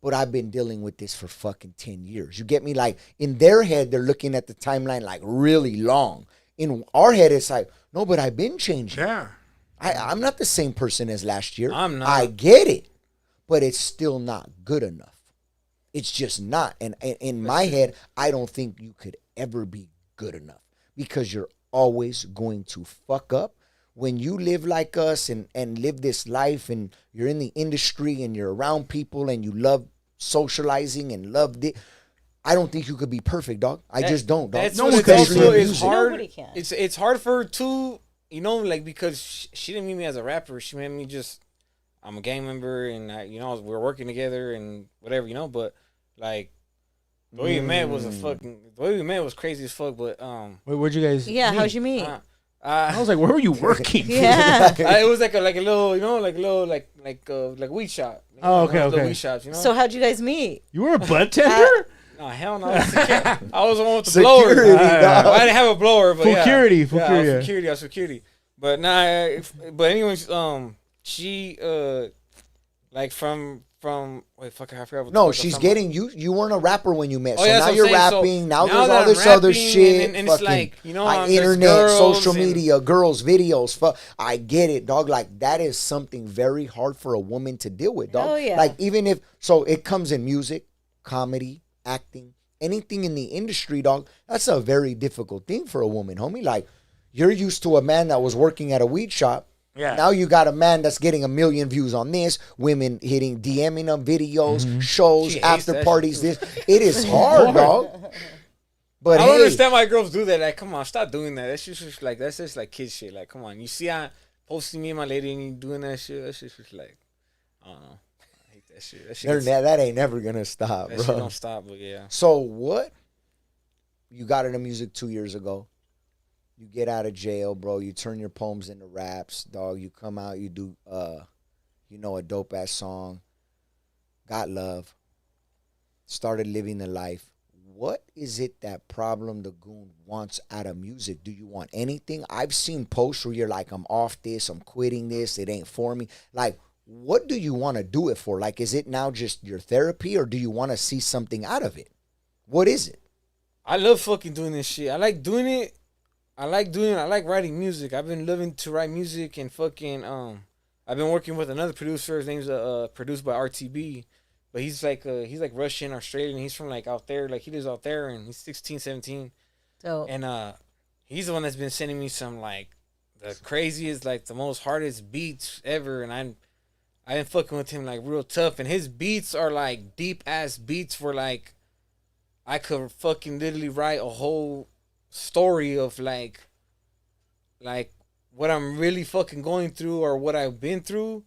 But I've been dealing with this for fucking 10 years. You get me? Like, in their head, they're looking at the timeline like really long. In our head, it's like, no, but I've been changing. Yeah. I'm not the same person as last year. I'm not. I get it. But it's still not good enough. It's just not. And in my head, I don't think you could ever be good enough, because you're always going to fuck up. When you live like us and live this life, and you're in the industry and you're around people and you love socializing and love it, I don't think you could be perfect, dog. I just don't, dog. That's No what one it's can be also perfect. is hard. Nobody can. It's hard for her too, you know, like because she didn't meet me as a rapper. She met me just I'm a gang member and we're working together and whatever, you know. But like the way we met was crazy as fuck. But Wait, where'd you guys? Yeah, meet? how'd you meet? I was like, where were you working? Yeah. it was like a little, you know, like a little like weed shop. You know, Oh, okay, little okay. Weed shops, you know. So how'd you guys meet? You were a bud tender. No, hell no. I was the one with the blower. Security, dog. I didn't have a blower, but Security, yeah. security. I was security. But nah, but anyways, she like from wait, fuck, I forgot what No, the fuck she's I'm getting you. You weren't a rapper when you met, Oh, so yeah, now that's you're what I'm saying. So rapping. Now now there's that all I'm this other rapping shit. and it's fucking, like, you know, there's internet, girls social and- media, girls, videos. I get it, dog. Like that is something very hard for a woman to deal with, dog. Oh, yeah. Like even if so, it comes in music, comedy, acting, anything in the industry, dog. That's a very difficult thing for a woman, homie. Like you're used to a man that was working at a weed shop. Yeah. Now you got a man that's getting 1 million views on this, women DMing them videos, shows, She hates after that parties, this. It is hard, dog. But I don't hey, understand why girls do that. Like, come on, stop doing that. That's just like kid shit. Like, come on, you see, I posting me and my lady and you doing that shit. That's just like, I don't know. I hate that shit. That shit, that ain't never gonna stop, that bro. shit don't stop. But yeah, So what? You got into music 2 years ago. You get out of jail, bro. You turn your poems into raps, dog. You come out, you do, a dope ass song. Got love. Started living the life. What is it that Problem the Goon wants out of music? Do you want anything? I've seen posts where you're like, I'm off this, I'm quitting this, it ain't for me. Like, what do you want to do it for? Like, is it now just your therapy or do you want to see something out of it? What is it? I love fucking doing this shit. I like doing it. I like writing music. I've been loving to write music and fucking I've been working with another producer. His name's produced by RTB. But he's like Russian, Australian. He's from like out there. Like he lives out there and he's 16, 17. So And he's the one that's been sending me some like the craziest, like the most hardest beats ever. And I've been fucking with him like real tough. And his beats are like deep ass beats where like I could fucking literally write a whole story of like what I'm really fucking going through or what I've been through,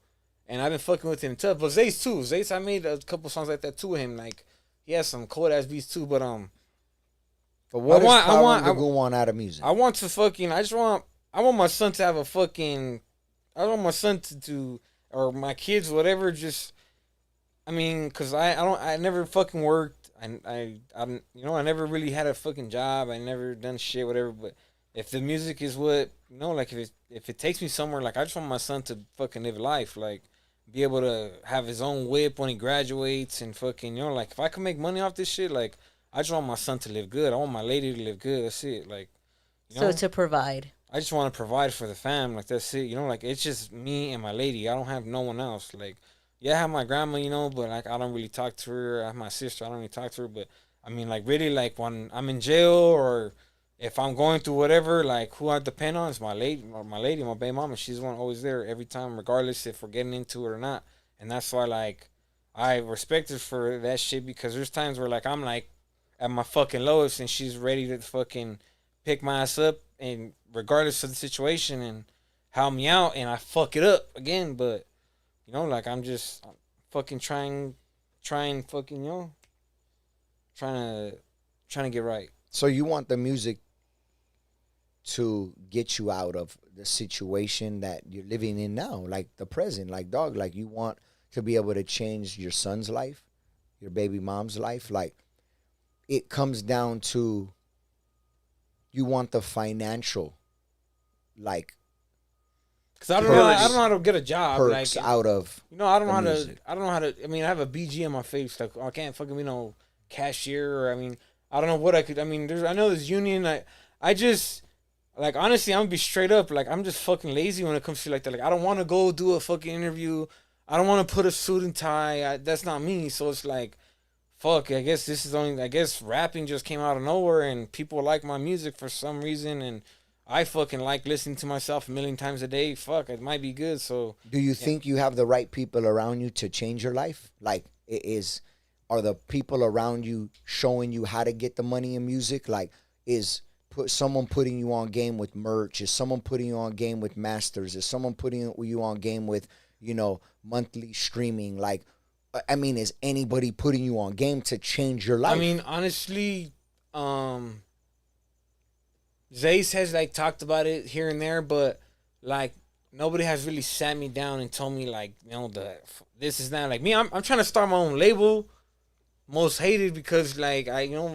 and I've been fucking with him tough. But Zay's too. Zay's, I made a couple songs like that too with him. Like he has some cold ass beats too. But what I Problem want- the Goon want out of music? I want to fucking. I want my son to have a fucking. I want my son to or my kids, whatever. Just, I mean, cause I never fucking worked. I never really had a fucking job. I never done shit, whatever. But if the music is what, like if it takes me somewhere, like I just want my son to fucking live life, like be able to have his own whip when he graduates and fucking, like if I can make money off this shit, like I just want my son to live good. I want my lady to live good. That's it. Like, so to provide. I just want to provide for the fam. Like that's it. Like it's just me and my lady. I don't have no one else. Like, yeah, I have my grandma, but like I don't really talk to her. I have my sister. I don't really talk to her. But I mean, like really, like when I'm in jail or if I'm going through whatever, like who I depend on is my lady, my baby mama. She's the one always there every time, regardless if we're getting into it or not. And that's why like I respect her for that shit because there's times where like I'm like at my fucking lowest and she's ready to fucking pick my ass up and regardless of the situation and help me out and I fuck it up again, but. Like I'm fucking trying fucking, trying to get right. So you want the music to get you out of the situation that you're living in now, like the present, like dog, like you want to be able to change your son's life, your baby mom's life. Like it comes down to you want the financial, like, Cause I don't know how to get a job. Perks like out of I don't know how music. to. I don't know how to. I mean, I have a BG in my face. Like I can't fucking be no cashier. Or I mean, I don't know what I could. I mean, I know there's union. I just like honestly, I'm gonna be straight up. Like I'm just fucking lazy when it comes to like that. Like I don't want to go do a fucking interview. I don't want to put a suit and tie. That's not me. So it's like, fuck. I guess this is only. I guess rapping just came out of nowhere, and people like my music for some reason, and. I fucking like listening to myself a million times a day. Fuck, it might be good. So, do you think you have the right people around you to change your life? Like, it is Are the people around you showing you how to get the money in music? Like, is someone putting you on game with merch? Is someone putting you on game with masters? Is someone putting you on game with, monthly streaming? Like, I mean, is anybody putting you on game to change your life? I mean, honestly, Zace has like talked about it here and there, but like nobody has really sat me down and told me like, this is not like me. I'm trying to start my own label. Most hated because like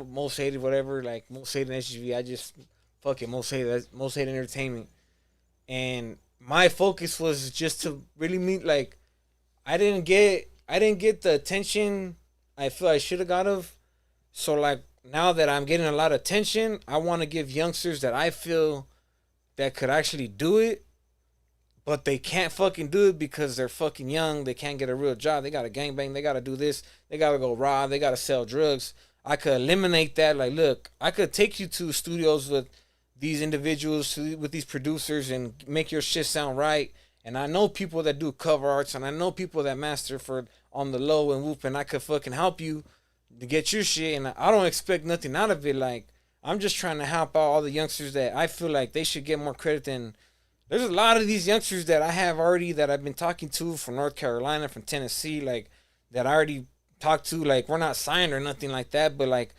most hated whatever, like most hated SGV. I just fuck it, most hated entertainment. And my focus was just to really meet like I didn't get the attention I feel I should have got of. So like now that I'm getting a lot of attention, I want to give youngsters that I feel that could actually do it, but they can't fucking do it because they're fucking young. They can't get a real job. They got to gangbang. They got to do this. They got to go rob. They got to sell drugs. I could eliminate that. Like, look, I could take you to studios with these individuals, with these producers, and make your shit sound right. And I know people that do cover arts, and I know people that master for on the low and whoop, and I could fucking help you to get your shit. And I don't expect nothing out of it. Like, I'm just trying to help out all the youngsters that I feel like they should get more credit than. There's a lot of these youngsters that I have already that I've been talking to from North Carolina, from Tennessee, like that I already talked to. Like, we're not signed or nothing like that, but like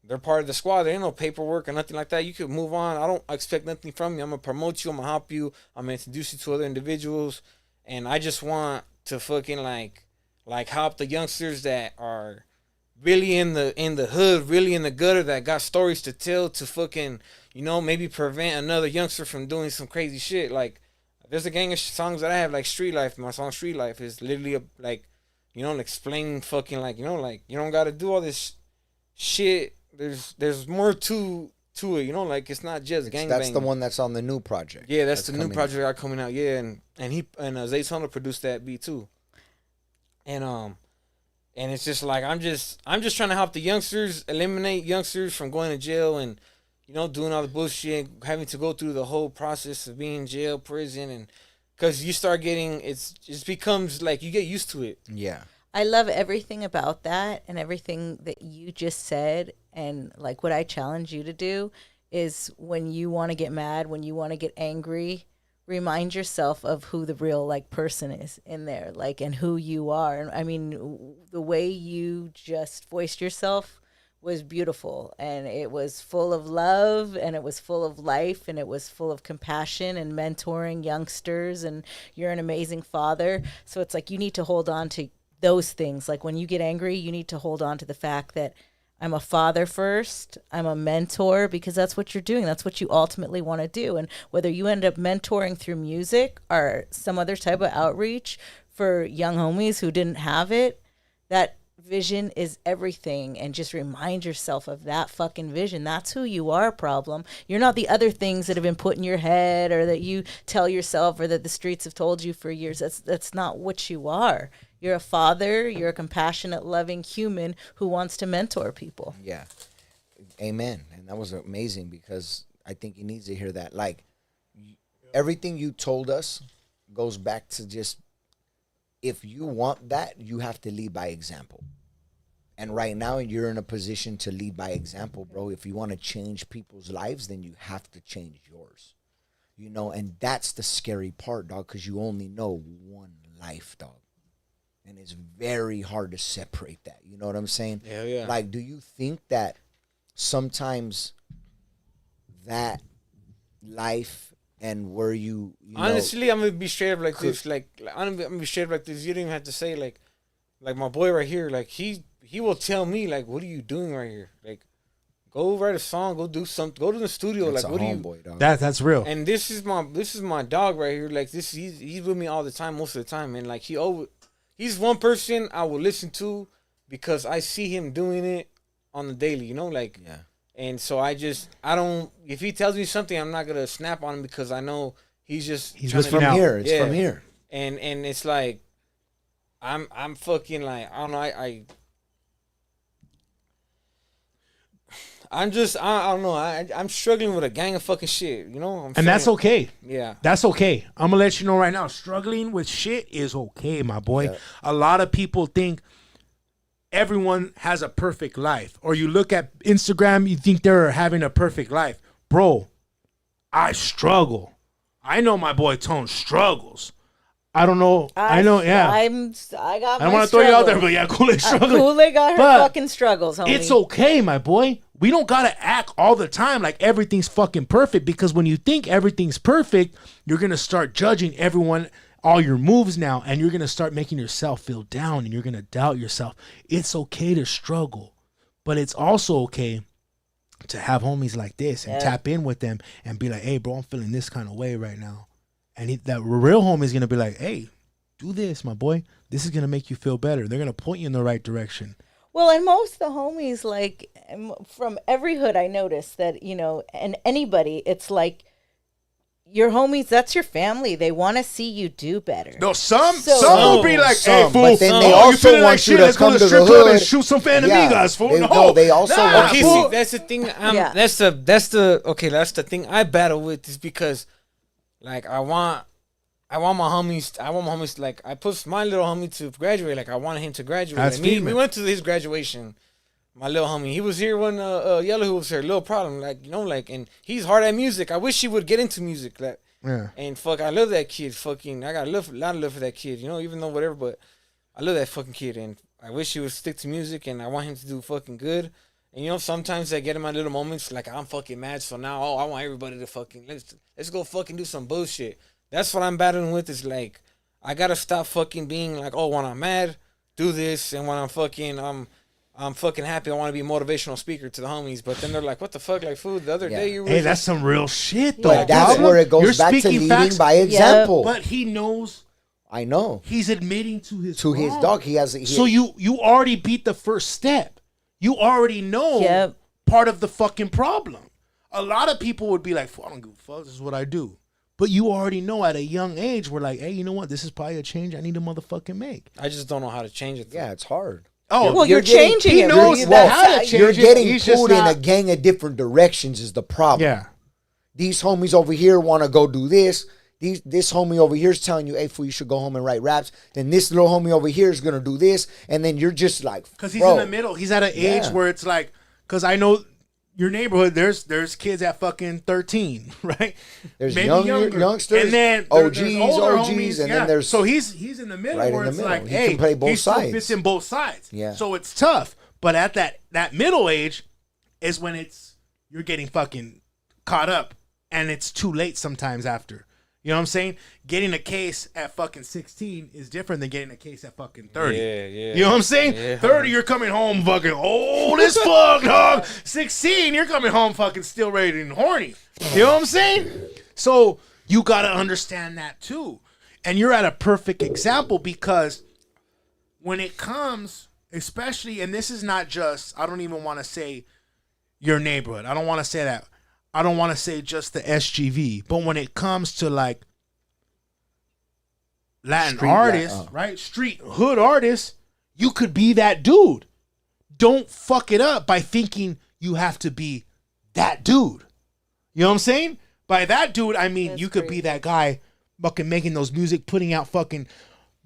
they're part of the squad. There ain't no paperwork or nothing like that. You could move on. I don't expect nothing from you. I'm gonna promote you. I'm gonna help you. I'm gonna introduce you to other individuals, and I just want to fucking like help the youngsters that are really in the hood, really in the gutter, that got stories to tell, to fucking, maybe prevent another youngster from doing some crazy shit. Like, there's a gang of songs that I have, like Street Life. My song Street Life is literally explaining fucking like, you don't gotta do all this shit. There's more to it, like it's not just gangbang. That's the one that's on the new project. Yeah, that's the new project that are coming out. Yeah, and Zay Sonda produced that beat too. And it's just like I'm just trying to help the youngsters, eliminate youngsters from going to jail and doing all the bullshit, having to go through the whole process of being in jail, prison, and because you start getting it becomes like you get used to it. Yeah. I love everything about that and everything that you just said. And like what I challenge you to do is when you want to get mad, when you want to get angry, remind yourself of who the real like person is in there, like, and who you are. And I mean, the way you just voiced yourself was beautiful, and it was full of love, and it was full of life, and it was full of compassion and mentoring youngsters, and you're an amazing father. So it's like you need to hold on to those things. Like when you get angry, you need to hold on to the fact that I'm a father first, I'm a mentor, because that's what you're doing. That's what you ultimately want to do. And whether you end up mentoring through music or some other type of outreach for young homies who didn't have it, that vision is everything. And just remind yourself of that fucking vision. That's who you are, problem. You're not the other things that have been put in your head or that you tell yourself or that the streets have told you for years. That's not what you are. You're a father. You're a compassionate, loving human who wants to mentor people. Yeah. Amen. And that was amazing because I think he needs to hear that. Like, everything you told us goes back to just, if you want that, you have to lead by example. And right now, you're in a position to lead by example, bro. If you want to change people's lives, then you have to change yours. And that's the scary part, dog, because you only know one life, dog. And it's very hard to separate that. You know what I'm saying? Yeah. Like, do you think that sometimes that life and where you honestly, I'm gonna be straight up like this. Like, I'm gonna be straight up like this. You don't even have to say like my boy right here. Like he will tell me like, what are you doing right here? Like, go write a song. Go do something. Go to the studio. That's like, a what do you? homeboy, dog. That's real. And this is my dog right here. Like this, he's with me all the time, most of the time. And like he's one person I will listen to because I see him doing it on the daily, like, yeah. And so I don't, if he tells me something, I'm not going to snap on him because I know he's from here. It's from here. And it's like, I'm fucking like, I don't know. I don't know. I'm struggling with a gang of fucking shit, And that's okay. Yeah. That's okay. I'm going to let you know right now, struggling with shit is okay, my boy. Yeah. A lot of people think everyone has a perfect life. Or you look at Instagram, you think they're having a perfect life. Bro, I struggle. I know my boy Tone struggles. I don't know. I know, yeah. I I got don't want to throw you out there, but yeah, Kool-Aid's struggling. Kool-Aid got her But fucking struggles, homie. it's okay, my boy. We don't gotta act all the time like everything's fucking perfect, because when you think everything's perfect, you're gonna start judging everyone, all your moves now, and you're gonna start making yourself feel down, and you're gonna doubt yourself. It's okay to struggle, but it's also okay to have homies like this and tap in with them and be like, hey, bro, I'm feeling this kind of way right now. And that real homie is going to be like, hey, do this, my boy. This is going to make you feel better. They're going to point you in the right direction. Well, and most of the homies, like, from every hood, I noticed that, you know, and anybody, it's like, your homies, that's your family. They want to see you do better. No, some will be like, hey, fool, but then they you also feeling want you to let's go come to to the strip the club hood. and shoot some Fanamigas, fool. No, they also want Okay, you. see, that's the thing. Yeah. That's the thing I battle with, is because, like, I want my homies. Like, I pushed my little homie to graduate. Like, I wanted him to graduate. That's and we female. went to his graduation. My little homie, he was here when Yellow Hood was here. Little problem, like, you know, like, and he's hard at music. I wish he would get into music, like. Yeah. And fuck, I love that kid. Fucking, I got a lot of love for that kid. You know, even though whatever, but I love that fucking kid, and I wish he would stick to music. And I want him to do fucking good. And you know, sometimes I get in my little moments like I'm fucking mad. So now, I want everybody to fucking let's go fucking do some bullshit. That's what I'm battling with. Is like, I gotta stop fucking being like, oh, when I'm mad, do this, and when I'm fucking happy, I want to be a motivational speaker to the homies. But then they're like, what the fuck? Like, food, the other day you were Hey, that's some real shit, though. But that's dog. where it goes You're back to speaking leading facts, by example. But he knows. I know. He's admitting to his wrong. Dog. He has. So you already beat the first step. You already know part of the fucking problem. A lot of people would be like, I don't give a fuck, this is what I do. But you already know at a young age, we're like, hey, you know what? This is probably a change I need to motherfucking make. I just don't know how to change it. Though. Yeah, it's hard. Oh, well, you're changing he it. knows Really. that how to change You're it. getting He's just pulled in a not- gang of different directions is the problem. Yeah. These homies over here want to go do this. This homie over here is telling you, hey, fool, you should go home and write raps. Then this little homie over here is going to do this. And then you're just like, because he's bro, in the middle. He's at an age where it's like, because I know your neighborhood, there's kids at fucking 13, right? There's Maybe youngsters, and then OGs, there's older OGs, homies, and then there's so he's in the middle right in where the it's middle. like, He hey, can play both he still sides. fits in both sides. Yeah. So it's tough, but at that middle age is when you're getting fucking caught up, and it's too late sometimes after. You know what I'm saying? Getting a case at fucking 16 is different than getting a case at fucking 30. Yeah. You know what I'm saying? Yeah. 30, you're coming home fucking old as fuck, dog. 16, you're coming home fucking still ready and horny. You know what I'm saying? So you got to understand that too. And you're at a perfect example, because when it comes, especially, and this is not just, I don't even want to say your neighborhood. I don't want to say that. I don't want to say just the SGV, but when it comes to like Latin artists, right? Street hood artists, you could be that dude. Don't fuck it up by thinking you have to be that dude. You know what I'm saying? By that dude, I mean you could be that guy fucking making those music, putting out fucking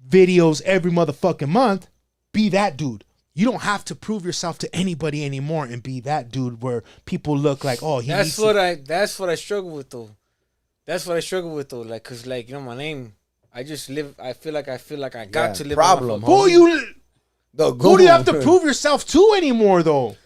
videos every motherfucking month. Be that dude. You don't have to prove yourself to anybody anymore and be that dude where people look like, oh, That's what I struggle with though. Like, cause like, you know, my name, I just live. I feel like I got to live. Problem. Who do you have to prove yourself to anymore though?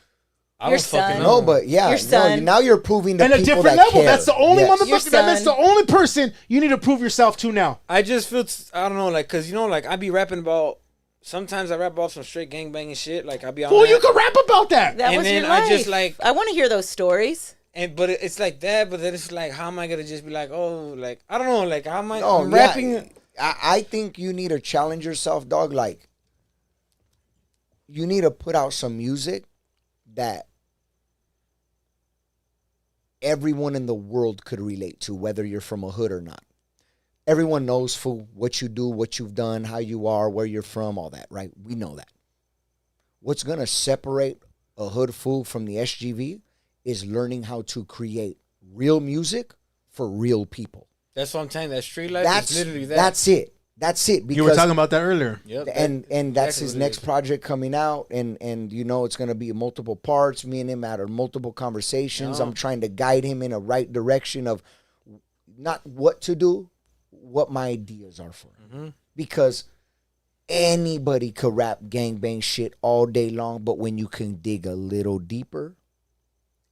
I Your don't fucking son. know. No, but yeah, Your son. now you're proving to And a people different that level. care. That's the only Yes. Your motherfucker. That's son. the only person you need to prove yourself to now. I just feel I don't know, like, cause you know, like I be rapping about. Sometimes I rap about some straight gangbanging shit. Like I be on. Well, that. you can rap about that. That And was then your I life. just, like- I want to hear those stories. But it's like that. But then it's like, how am I gonna just be like, oh, like I don't know, like how am I? No, I'm yeah, rapping. I think you need to challenge yourself, dog. Like, you need to put out some music that everyone in the world could relate to, whether you're from a hood or not. Everyone knows, fool, what you do, what you've done, how you are, where you're from, all that, right? We know that. What's going to separate a hood fool from the SGV is learning how to create real music for real people. That's what I'm telling you. That street life is literally that. That's it. That's it. Because You were talking about that earlier. Yep. and that's exactly his what it next is. project coming out, and you know it's gonna be multiple parts. Me and him had multiple conversations. Yeah. I'm trying to guide him in a right direction of not what to do, what my ideas are for him. Because anybody could rap gangbang shit all day long, but when you can dig a little deeper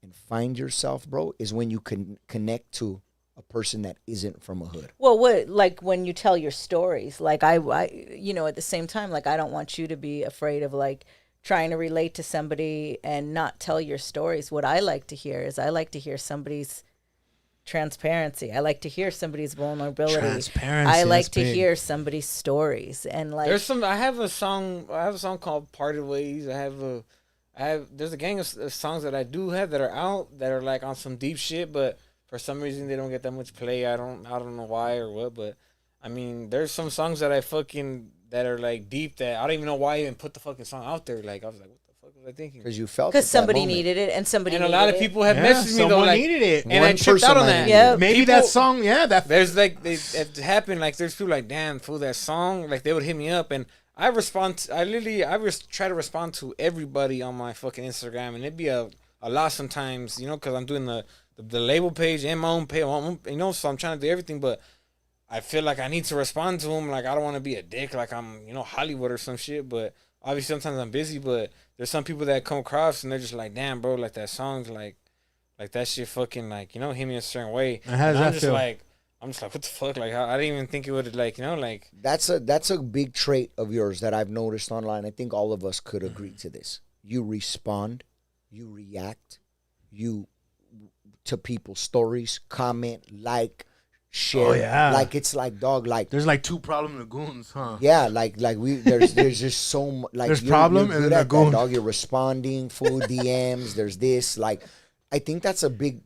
and find yourself, bro, is when you can connect to a person that isn't from a hood. Well, what like when you tell your stories, like I, you know, at the same time, like I don't want you to be afraid of like trying to relate to somebody and not tell your stories. What I like to hear is I like to hear somebody's transparency. I like to hear somebody's vulnerability. Transparency, I like that's to big. hear somebody's stories and like There's some. I have a song called "Parted Ways." There's a gang of songs that I do have that are out that are like on some deep shit, but for some reason they don't get that much play. I don't know why or what, but I mean, there's some songs that that are like deep that I don't even know why I even put the fucking song out there. Like I was like, what the fuck was I thinking? Because you felt because it that somebody moment. needed it and somebody And a needed lot of it. people have Yeah, messaged me though, someone like, needed it. and I One tripped out person on might that. need Yeah. it. Maybe People- that song, yeah, that There's like it happened. Like there's people like, damn, fool, that song. Like they would hit me up, and I respond. Try to respond to everybody on my fucking Instagram, and it'd be a lot sometimes, you know, because I'm doing the label page and my own page, you know, so I'm trying to do everything, but I feel like I need to respond to them. Like I don't want to be a dick, like I'm, you know, Hollywood or some shit. But obviously sometimes I'm busy. But there's some people that come across and they're just like, damn, bro, like that song's like that shit fucking like, you know, hit me a certain way. And how does I'm that just feel? like, what the fuck? Like I didn't even think it would like, you know, like. That's a big trait of yours that I've noticed online. I think all of us could agree to this. You respond, you react, you to people's stories, comment, like, share. Oh, yeah. Like it's like dog, like there's like two problem lagoons, huh? yeah, like we there's just so much like There's problem you're and good then at that, lagoon. dog. You're responding, full DMs. There's this like, I think that's a big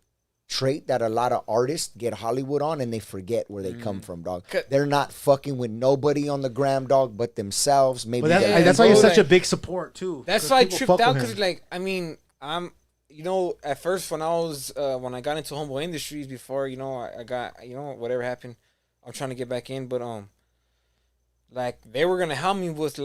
trait that a lot of artists get Hollywood on and they forget where they come from, dog. They're not fucking with nobody on the gram, dog, but themselves. Maybe But they're- that's why you're bro, such a like- big support too. That's 'Cause why I people tripped fuck out with because, him. like, I mean, you know, at first when when I got into Homeboy Industries before, you know, I got, you know, whatever happened, I'm trying to get back in, but like they were gonna help me with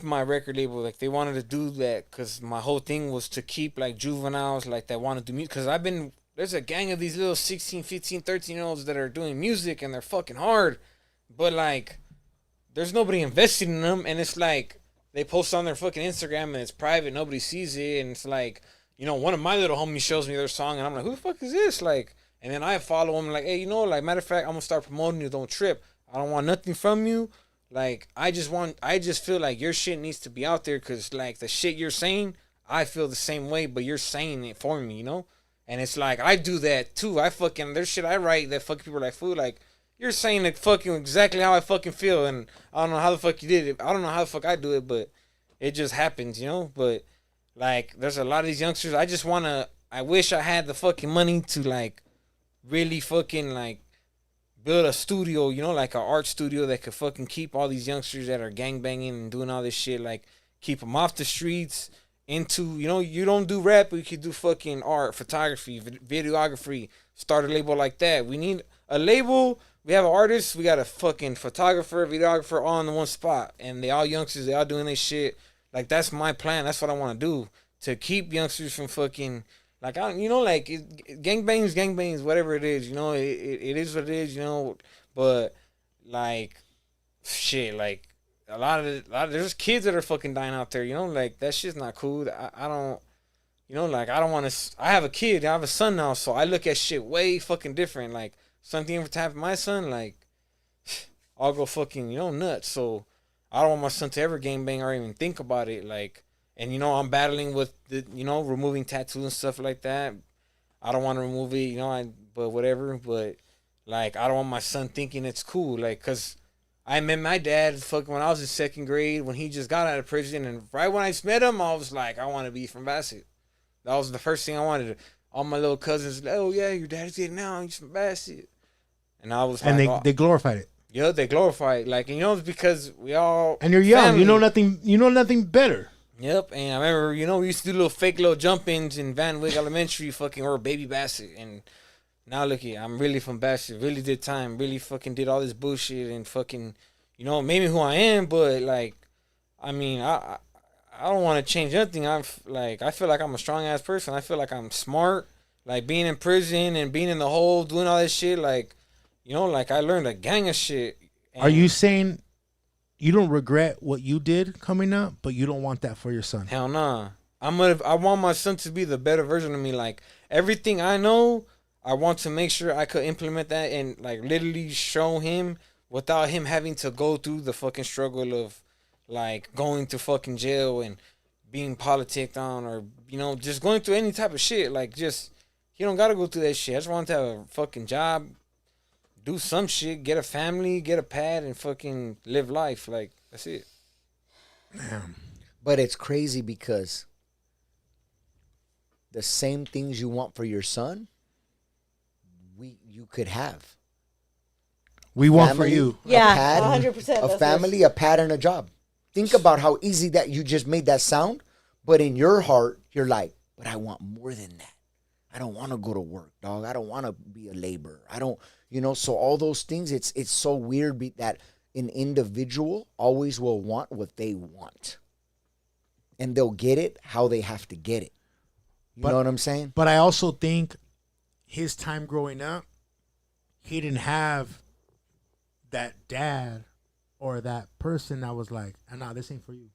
my record label, like they wanted to do that because my whole thing was to keep like juveniles like that want to do music, because there's a gang of these little 16, 15, 13-year-olds that are doing music and they're fucking hard, but like there's nobody invested in them, and it's like they post on their fucking Instagram and it's private, nobody sees it, and it's like, you know, one of my little homies shows me their song and I'm like, who the fuck is this? Like, and then I follow them like, hey, you know, like, matter of fact, I'm gonna start promoting you, don't trip. I don't want nothing from you. Like, I just feel like your shit needs to be out there, because like the shit you're saying, I feel the same way, but you're saying it for me, you know? And it's like, I do that too. There's shit I write that fucking people are like, fool, like, you're saying it fucking exactly how I fucking feel, and I don't know how the fuck you did it. I don't know how the fuck I do it, but it just happens, you know? But, like, there's a lot of these youngsters, I wish I had the fucking money to, like, really fucking, like, build a studio, you know, like an art studio that could fucking keep all these youngsters that are gangbanging and doing all this shit, like, keep them off the streets, into, you know, you don't do rap, but you could do fucking art, photography, videography, start a label like that. We need a label. We have an artist, we got a fucking photographer, videographer all in one spot, and they all youngsters, they all doing this shit. Like, that's my plan. That's what I want to do, to keep youngsters from fucking, like, you know, like, gangbangs, whatever it is, you know, it is what it is, you know, but, like, shit, like, a lot of there's kids that are fucking dying out there, you know, like, that shit's not cool. I don't, you know, like, I don't want to, I have a kid, I have a son now, so I look at shit way fucking different. Like, something ever to happen to my son, like, I'll go fucking, you know, nuts. So I don't want my son to ever gangbang or even think about it. Like, and, you know, I'm battling with the, you know, removing tattoos and stuff like that. I don't want to remove it, you know, but whatever. But, like, I don't want my son thinking it's cool. Like, because I met my dad fucking when I was in second grade, when he just got out of prison. And right when I met him, I was like, I want to be from Bassett. That was the first thing I wanted. All my little cousins, like, oh, yeah, your dad's getting out. He's from Bassett. And I was And like, they glorified it. yeah, they glorify it. Like, you know, it's because we all. And you're young. family. You know nothing better. Yep. And I remember, you know, we used to do little jump ins in Van Wyck Elementary, fucking, or Baby Bassett. And now look here, I'm really from Bassett. Really did time. Really fucking did all this bullshit and fucking, you know, made me who I am. But like, I mean, I don't want to change nothing. I feel like I'm a strong ass person. I feel like I'm smart. Like being in prison and being in the hole, doing all this shit. Like, you know, like I learned a gang of shit. Are you saying you don't regret what you did coming up, but you don't want that for your son? Hell nah. I want my son to be the better version of me. Like everything I know, I want to make sure I could implement that and like literally show him without him having to go through the fucking struggle of like going to fucking jail and being politicked on, or you know, just going through any type of shit. Like just he don't gotta go through that shit. I just want him to have a fucking job, do some shit, get a family, get a pad, and fucking live life. Like that's it. Damn. But it's crazy because the same things you want for your son, you could have. We want for you. Yeah, 100%. A family, a pad, and a job. Think about how easy that you just made that sound. But in your heart, you're like, but I want more than that. I don't want to go to work, dog. I don't want to be a laborer. I don't, you know, so all those things, it's so weird that an individual always will want what they want. And they'll get it how they have to get it. You know what I'm saying? But I also think his time growing up, he didn't have that dad or that person that was like, nah, this ain't for you.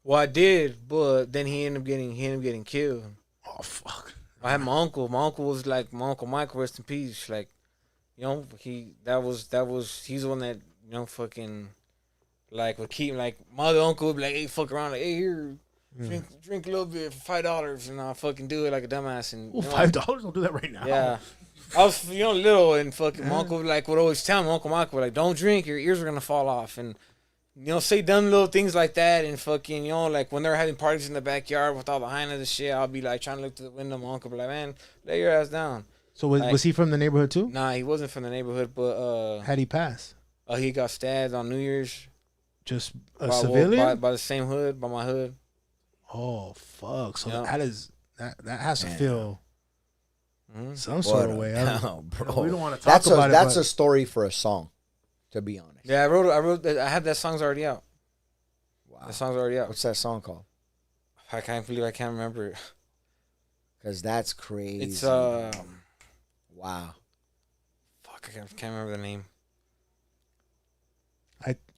Well, I did, but then he ended up getting killed. Oh, fuck. I had my uncle. My uncle was like my uncle Michael, rest in peace. Like, you know, he's the one that, you know, fucking like would keep like my other uncle would be like, hey, fuck around, like, hey, here, drink a little bit for $5, and I'll fucking do it like a dumbass. And Ooh, you know, $5? Don't do that right now. yeah. I was, you know, little, and fucking my uncle like would always tell me, Uncle Michael, like, don't drink, your ears are gonna fall off, and you know, say dumb little things like that, and fucking, you know, like when they're having parties in the backyard with all the hyenas and shit, I'll be like trying to look to the window. My uncle be like, man, lay your ass down. So was he from the neighborhood too? Nah, he wasn't from the neighborhood, but How'd he pass? he got stabbed on New Year's. Just a civilian? By the same hood, by my hood. Oh fuck! So Yeah. that has to feel some sort of way. Bro. We don't want to talk about it. That's a story for a song, to be honest. Yeah, I had that song's already out. Wow. The song's already out. What's that song called? I can't believe I can't remember it. Because that's crazy. It's wow. fuck, I can't remember the name.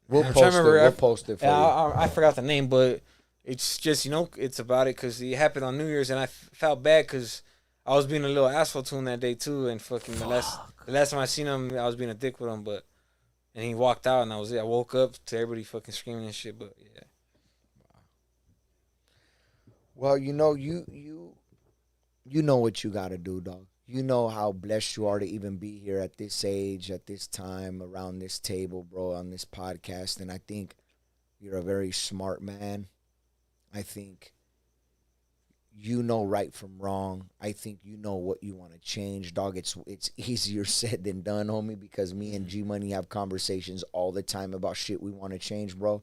We'll I'm post trying to remember. it. We'll post it for Yeah, you. I forgot the name, but it's just, you know, it's about it because it happened on New Year's, and I felt bad because I was being a little asshole to him that day too, and fucking the last time I seen him, I was being a dick with him, and he walked out, and that was it. I woke up to everybody fucking screaming and shit, but yeah. Well, you know, you know what you got to do, dog. You know how blessed you are to even be here at this age, at this time, around this table, bro, on this podcast. And I think you're a very smart man. I think you know right from wrong. I think you know what you want to change, dog. It's easier said than done, homie, because me and G Money have conversations all the time about shit we want to change, bro.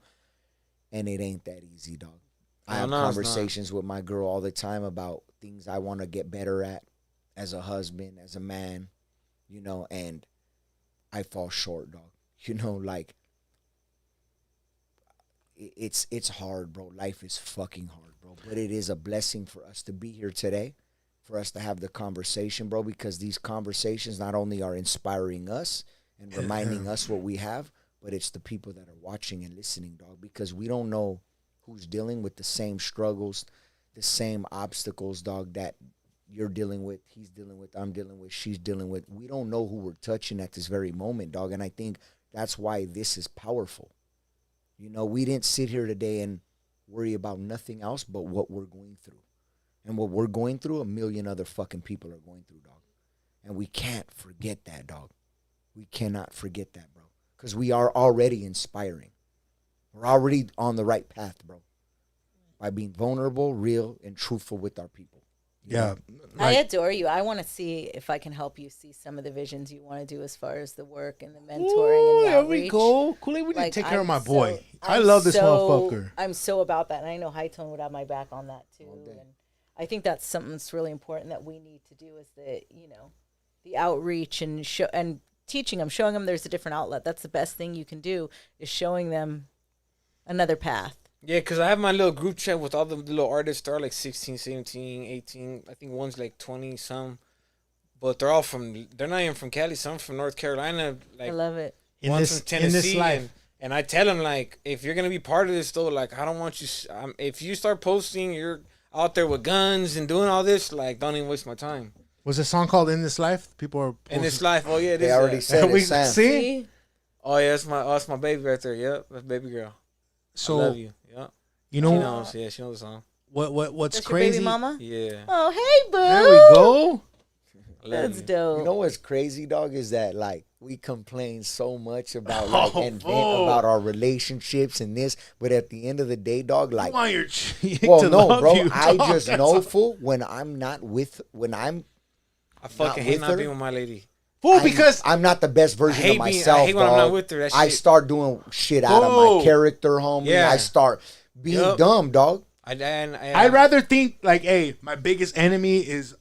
And it ain't that easy, dog. I have conversations with my girl all the time about things I want to get better at as a husband, as a man, you know, and I fall short, dog. You know, like, it's hard, bro. Life is fucking hard, bro. But it is a blessing for us to be here today, for us to have the conversation, bro, because these conversations not only are inspiring us and reminding us what we have, but it's the people that are watching and listening, dog, because we don't know who's dealing with the same struggles, the same obstacles, dog, that you're dealing with, he's dealing with, I'm dealing with, she's dealing with. We don't know who we're touching at this very moment, dog, and I think that's why this is powerful. You know, we didn't sit here today and worry about nothing else but what we're going through. And what we're going through, a million other fucking people are going through, dog. And we can't forget that, dog. We cannot forget that, bro, because we are already inspiring. We're already on the right path, bro, by being vulnerable, real, and truthful with our people. Yeah. I adore you. I want to see if I can help you see some of the visions you want to do as far as the work and the mentoring and the outreach. There we go. Kool-Aid, we need to take care of my boy. I I'm love this motherfucker. I'm so about that. And I know High Tone would have my back on that too. And I think that's something that's really important that we need to do is the, you know, the outreach and show and teaching them, showing them there's a different outlet. That's the best thing you can do, is showing them another path. Yeah, because I have my little group chat with all the little artists. They're like 16, 17, 18. I think one's like 20 some. But they're not even from Cali. Some from North Carolina. Like, I love it. One's from Tennessee. In this life. And I tell them, like, if you're going to be part of this, though, like, I don't want you. If you start posting, you're out there with guns and doing all this, like, don't even waste my time. Was a song called "In This Life"? People are In this life, oh yeah, They already said we it, Sam. see. Oh yeah, that's my baby right there. Yep, that's baby girl. So I love you. Yep. you She know knows. Yeah, she knows the song. what's That's crazy? your baby mama? Yeah. Oh, hey, boo. There we go. I love That's you. dope. You know what's crazy, dog, is that like we complain so much about like Oh, and vent fool. about our relationships and this, but at the end of the day, dog, like, You want your chick well, to no, love bro, you, I dog. just That's know, all. fool, when I'm I fucking hate with not her. being with my lady. Fool, because I'm not the best version hate of being- I myself, hate when I'm dog. not with her, that I shit. start doing shit out of Fool. my character, homie. Yeah. I start being Yup. dumb, dog. I'd rather think like, hey, my biggest enemy is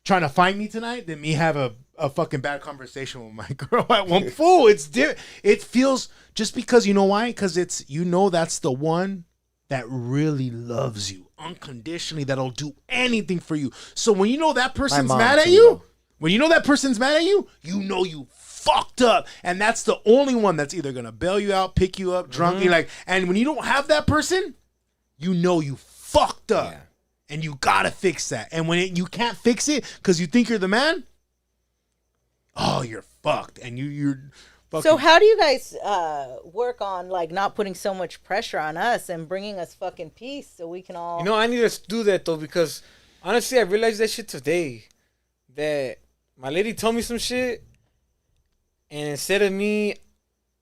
trying to find me tonight than me have a fucking bad conversation with my girl at one. Fool, it feels, just because, you know why? Because it's, that's the one that really loves you unconditionally, that'll do anything for you. So when you know that person's mom, mad at too, you, though. when you know that person's mad at you, you know you fucked up. And that's the only one that's either gonna bail you out, pick you up, drunk, you like, and when you don't have that person, you know you fucked up. Yeah. And you gotta fix that. And when you can't fix it because you think you're the man, oh, you're fucked. And you're fucking. So how do you guys work on like not putting so much pressure on us and bringing us fucking peace so we can all? You know, I need to do that though, because honestly, I realized that shit today. That my lady told me some shit, and instead of me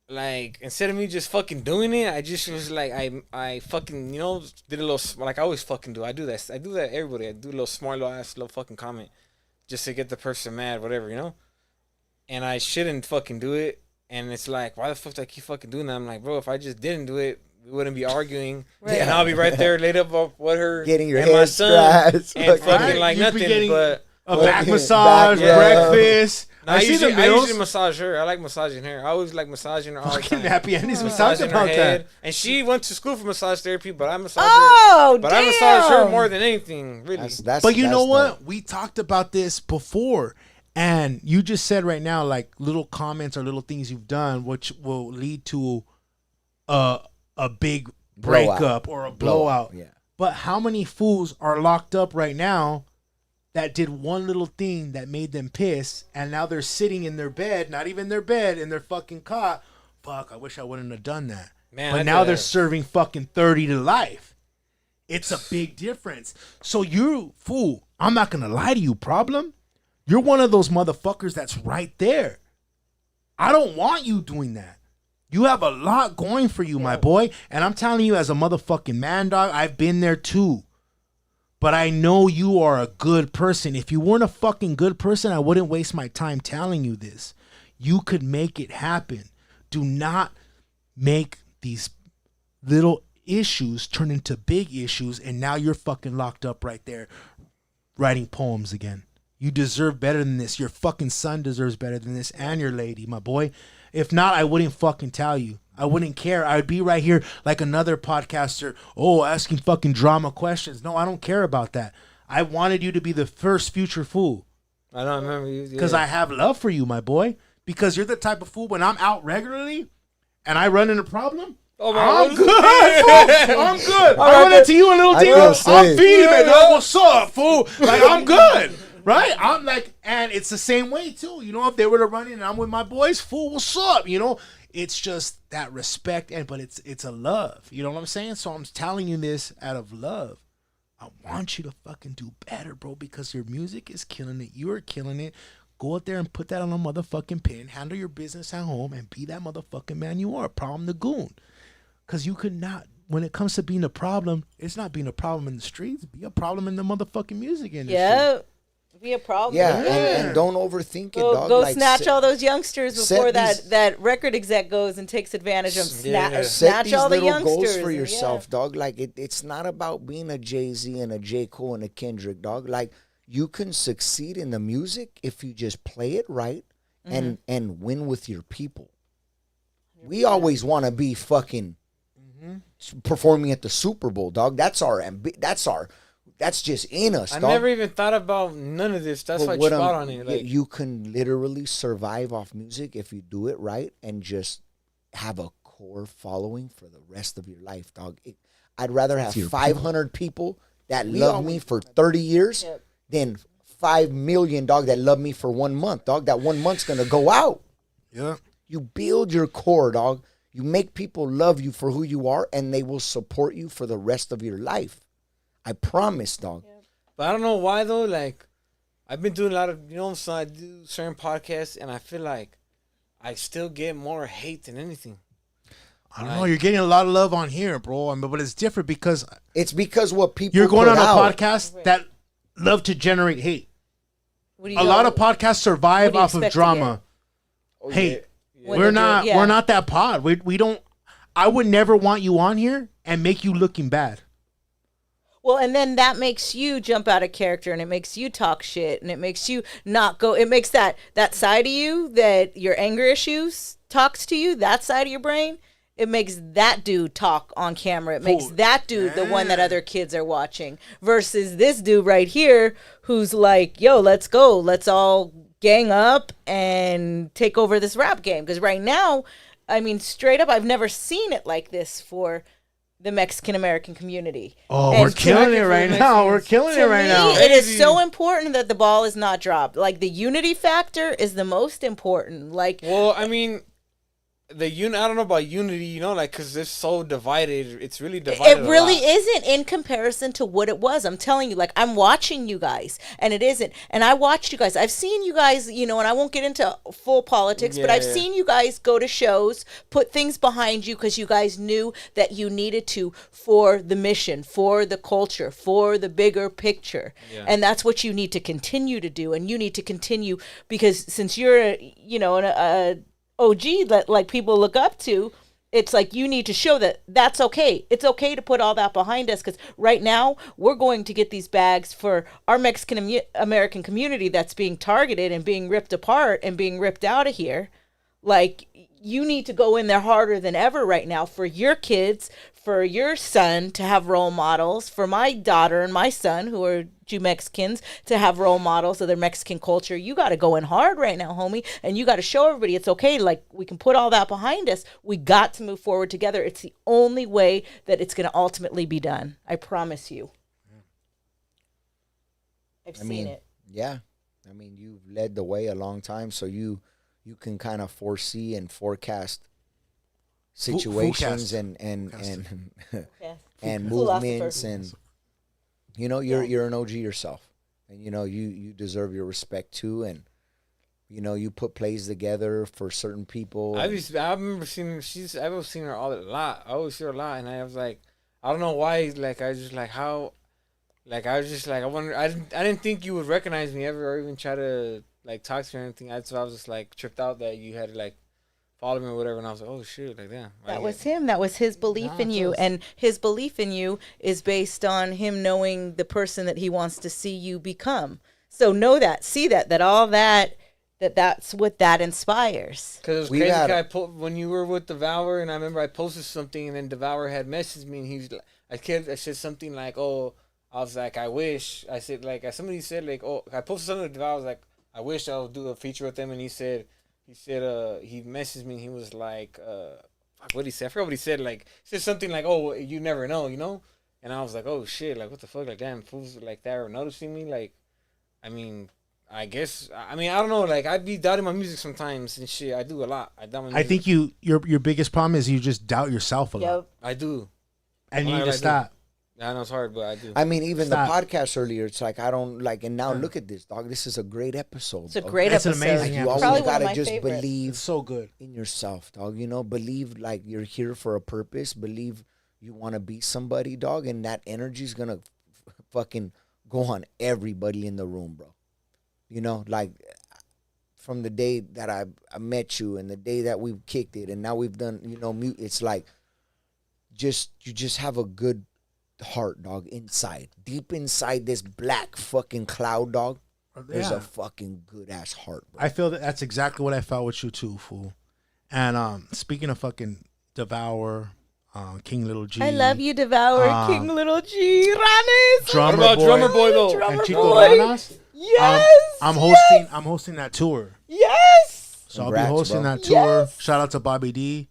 just fucking doing it, I just was like, I fucking, did a little, like I always fucking do. I do that everybody. I do a little smart little fucking comment just to get the person mad, whatever, And I shouldn't fucking do it. And it's like, why the fuck do I keep fucking doing that? I'm like, bro, if I just didn't do it, we wouldn't be arguing. Right. And I'll be right there laid up with her Getting your and my head son scratched. and fucking Right? like You'd be nothing. getting- But a back fucking massage, back rub. breakfast. I see the usually meals. massage her. I like massaging her. I always like massaging her all the Fucking time. Happy Andy's was Massaging talking her about head. that. And she went to school for massage therapy, but I massage Oh, her. But I massage her damn. more than anything, really. That's But you know that's what? dope. We talked about this before. And you just said right now, like little comments or little things you've done, which will lead to a big Blowout. breakup or a blowout. Yeah. But how many fools are locked up right now that did one little thing that made them piss, and now they're sitting in their bed, not even their bed, in their fucking cot. Fuck, I wish I wouldn't have done that. Man, But I now did they're that. serving fucking 30 to life. It's a big difference. So you, fool, I'm not going to lie to you, problem. You're one of those motherfuckers that's right there. I don't want you doing that. You have a lot going for you, my boy. And I'm telling you, as a motherfucking man, dog, I've been there too. But I know you are a good person. If you weren't a fucking good person, I wouldn't waste my time telling you this. You could make it happen. Do not make these little issues turn into big issues, and now you're fucking locked up right there writing poems again. You deserve better than this. Your fucking son deserves better than this, and your lady, my boy. If not, I wouldn't fucking tell you. I wouldn't care. I would be right here like another podcaster, asking fucking drama questions. No, I don't care about that. I wanted you to be the first future fool I don't remember you. because I have love for you, my boy. Because you're the type of fool, when I'm out regularly and I run into a problem, Oh, my I'm God. good, fool. I'm good. I run into you and little I T. will I'm say. feeding, man. Yo, what's up, fool? Like, I'm good. Right? I'm like, and it's the same way, too. If they were to run in and I'm with my boys, fool, what's up? It's just that respect, but it's a love. You know what I'm saying? So I'm telling you this out of love. I want you to fucking do better, bro, because your music is killing it. You are killing it. Go out there and put that on a motherfucking pin. Handle your business at home and be that motherfucking man you are. Problem the Goon. Because you could not, when it comes to being a problem, it's not being a problem in the streets. Be a problem in the motherfucking music industry. Yeah, be a problem. Yeah, and don't overthink it, dog. Go Like, snatch all those youngsters set before these- that record exec goes and takes advantage of them. Yeah. Set Snatch these all the little youngsters. goals for and, yourself, dog. Like it's not about being a Jay-Z and a J. Cole and a Kendrick, dog. Like you can succeed in the music if you just play it right, and win with your people. We always want to be fucking performing at the Super Bowl, dog. That's that's just in us, I dog. never even thought about none of this. That's why I spot on it. Like, you can literally survive off music if you do it right and just have a core following for the rest of your life, dog. I'd rather have 500 people that love me for 30 years than 5 million, dog, that love me for 1 month, dog. That 1 month's going to go out. Yeah. You build your core, dog. You make people love you for who you are, and they will support you for the rest of your life. I promise, dog. but I don't know why though. Like, I've been doing a lot of, so I do certain podcasts, and I feel like I still get more hate than anything. I don't know. You're getting a lot of love on here, bro. I mean, but it's different because It's because what people you're going put on a out. podcast that love to generate hate. What do you A lot of podcasts survive what do you off of expect to drama. Oh, Hate. When We're they're not. doing- yeah. We're not that pod. We don't. I would never want you on here and make you looking bad. Well, and then that makes you jump out of character, and it makes you talk shit, and it makes you not go. It makes that side of you that your anger issues talks to you, that side of your brain. It makes that dude talk on camera. It makes that dude the one that other kids are watching versus this dude right here who's like, yo, let's go. Let's all gang up and take over this rap game. Because right now, I mean, straight up, I've never seen it like this for the Mexican-American community. Oh, And we're killing it right now. We're killing it to right me, now. it is so important that the ball is not dropped. Like, the unity factor is the most important. Like, Well, I mean, I don't know about unity, like, because it's so divided. It's really divided. it really a lot. isn't in comparison to what it was. I'm telling you, like, I'm watching you guys, and it isn't. And I watched you guys. I've seen you guys, and I won't get into full politics, but I've seen you guys go to shows, put things behind you because you guys knew that you needed to for the mission, for the culture, for the bigger picture. Yeah. And that's what you need to continue to do. And you need to continue because since you're, a OG that like people look up to, it's like you need to show that that's okay. It's okay to put all that behind us because right now we're going to get these bags for our Mexican American community that's being targeted and being ripped apart and being ripped out of here. Like, you need to go in there harder than ever right now for your kids, for your son to have role models, for my daughter and my son who are Jew Mexicans to have role models of their Mexican culture. You got to go in hard right now, homie, and you got to show everybody it's okay. Like, we can put all that behind us. We got to move forward together. It's the only way that it's going to ultimately be done. I promise you. I've seen it. Yeah. I mean, you've led the way a long time, so you can kind of foresee and forecast situations and and movements, and you're an OG yourself, and you deserve your respect too, and you put plays together for certain people. I remember seeing her. I've always seen her a lot. I always see her a lot, and I was like, I don't know why. Like, I was just like, how. Like, I was just like, I wonder. I didn't think you would recognize me ever, or even try to like talk to me or anything. So I was just like tripped out that you had to like follow me or whatever, and I was like, oh shit, like damn. That was him. That was his belief in you, and his belief in you is based on him knowing the person that he wants to see you become. So know that, see that all that's what that inspires. Because it was crazy. When you were with Devour, and I remember I posted something, and then Devour had messaged me, and he's like, I said something like, oh, I was like, I wish. I said, like, somebody said, like, oh, I posted something to Devour. I was like, I wish I would do a feature with them, and he messaged me, and he was like, what did he say? I forgot what he said. Like, he said something like, oh, you never know, And I was like, oh shit, like, what the fuck? Like, damn, fools like that are noticing me. Like, I mean, I guess, I don't know. Like, I'd be doubting my music sometimes and shit. I do a lot. I doubt my music. I think your biggest problem is you just doubt yourself a lot. I do. And you need to stop. I know it's hard, but I do. I mean, even Stop. the podcast earlier, it's like, I don't like, and now look at this, dog. This is a great episode. It's a great It's an episode. amazing You episode. always Probably one of gotta my just favorites. believe It's so good. in yourself, dog. Believe like you're here for a purpose. Believe you want to be somebody, dog, and that energy's gonna fucking go on everybody in the room, bro. Like from the day that I met you and the day that we've kicked it, and now we've done, it's like you just have a good heart, dog, inside, deep inside this black fucking cloud, dog. there's a fucking good ass heart, bro. I feel that's exactly what I felt with you too, fool. And speaking of fucking Devour, King Little G. I love you, Devour, King Little G, Ranes. Drummer What about Boy, Drummer Boy though? Drummer and Chico Boy. Ranas. Yes. I'm hosting that tour. Yes. So Congrats, I'll be hosting bro. that tour. Yes. Shout out to Bobby D.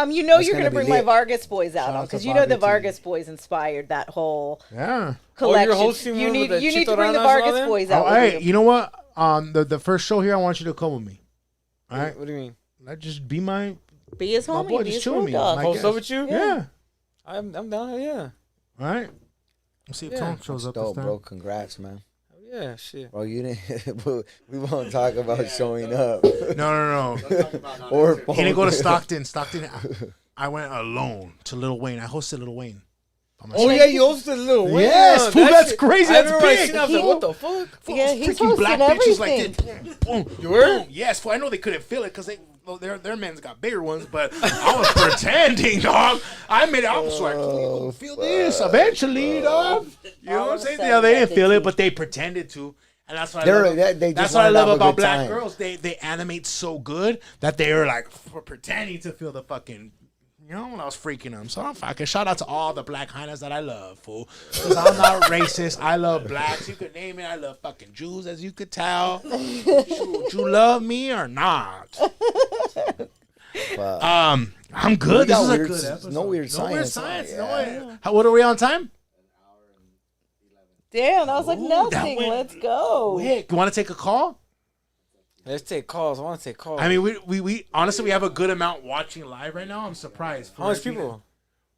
You know That's you're gonna gonna be bring my lit. Vargas boys out Shout on out because to you know the Bobby T. Vargas boys inspired that whole Yeah. collection. hosting you one need with the you need to Chito bring the Ranas and all Vargas them? boys Oh, out. hey, with you. you know what? The first show here, I want you to come with me. All right. What do you mean? Like, just be my Be his my homie. boy. Be Just his chill with road me. dog. My Host guest. up with you? Yeah. I'm down. Hell yeah. All right. We'll see if Yeah. Tone shows up this Dope, time. bro. Congrats, man. Hell yeah. Shit. Bro, you didn't. We won't talk about showing up. No. Or He didn't go to Stockton. I went alone to Lil Wayne. I hosted Lil Wayne. by myself. Oh yeah, you hosted Lil Wayne. Yes, fool, that's shit- crazy, I that's remember I big. seen it, I was like, what the fuck? Yeah, he's Freaking black hosting bitches like everything. this. Boom, You were? boom. Yes, fool. I know they couldn't feel it because their men's got bigger ones, but I was pretending, dog. I made it. I was like, Oh, feel this eventually, dog. You know what I'm saying? Yeah, they didn't feel it, but they pretended to. And that's what I love. They just That's what I wanted to love have a about good black time. girls. They animate so good that they were like pretending to feel the fucking. You know, when I was freaking them. So I'm fucking shout out to all the black hyenas that I love, fool. Because I'm not racist. I love blacks. You could name it. I love fucking Jews, as you could tell. Shoot, you love me or not? But I'm good. This got is a weird- good episode. no weird science. No. What are we on time? Damn, that was like Ooh, nothing. that went- Let's go. Wait, you want to take a call? Let's take calls. I want to take calls. I mean, we honestly we have a good amount watching live right now. I'm surprised. how much people?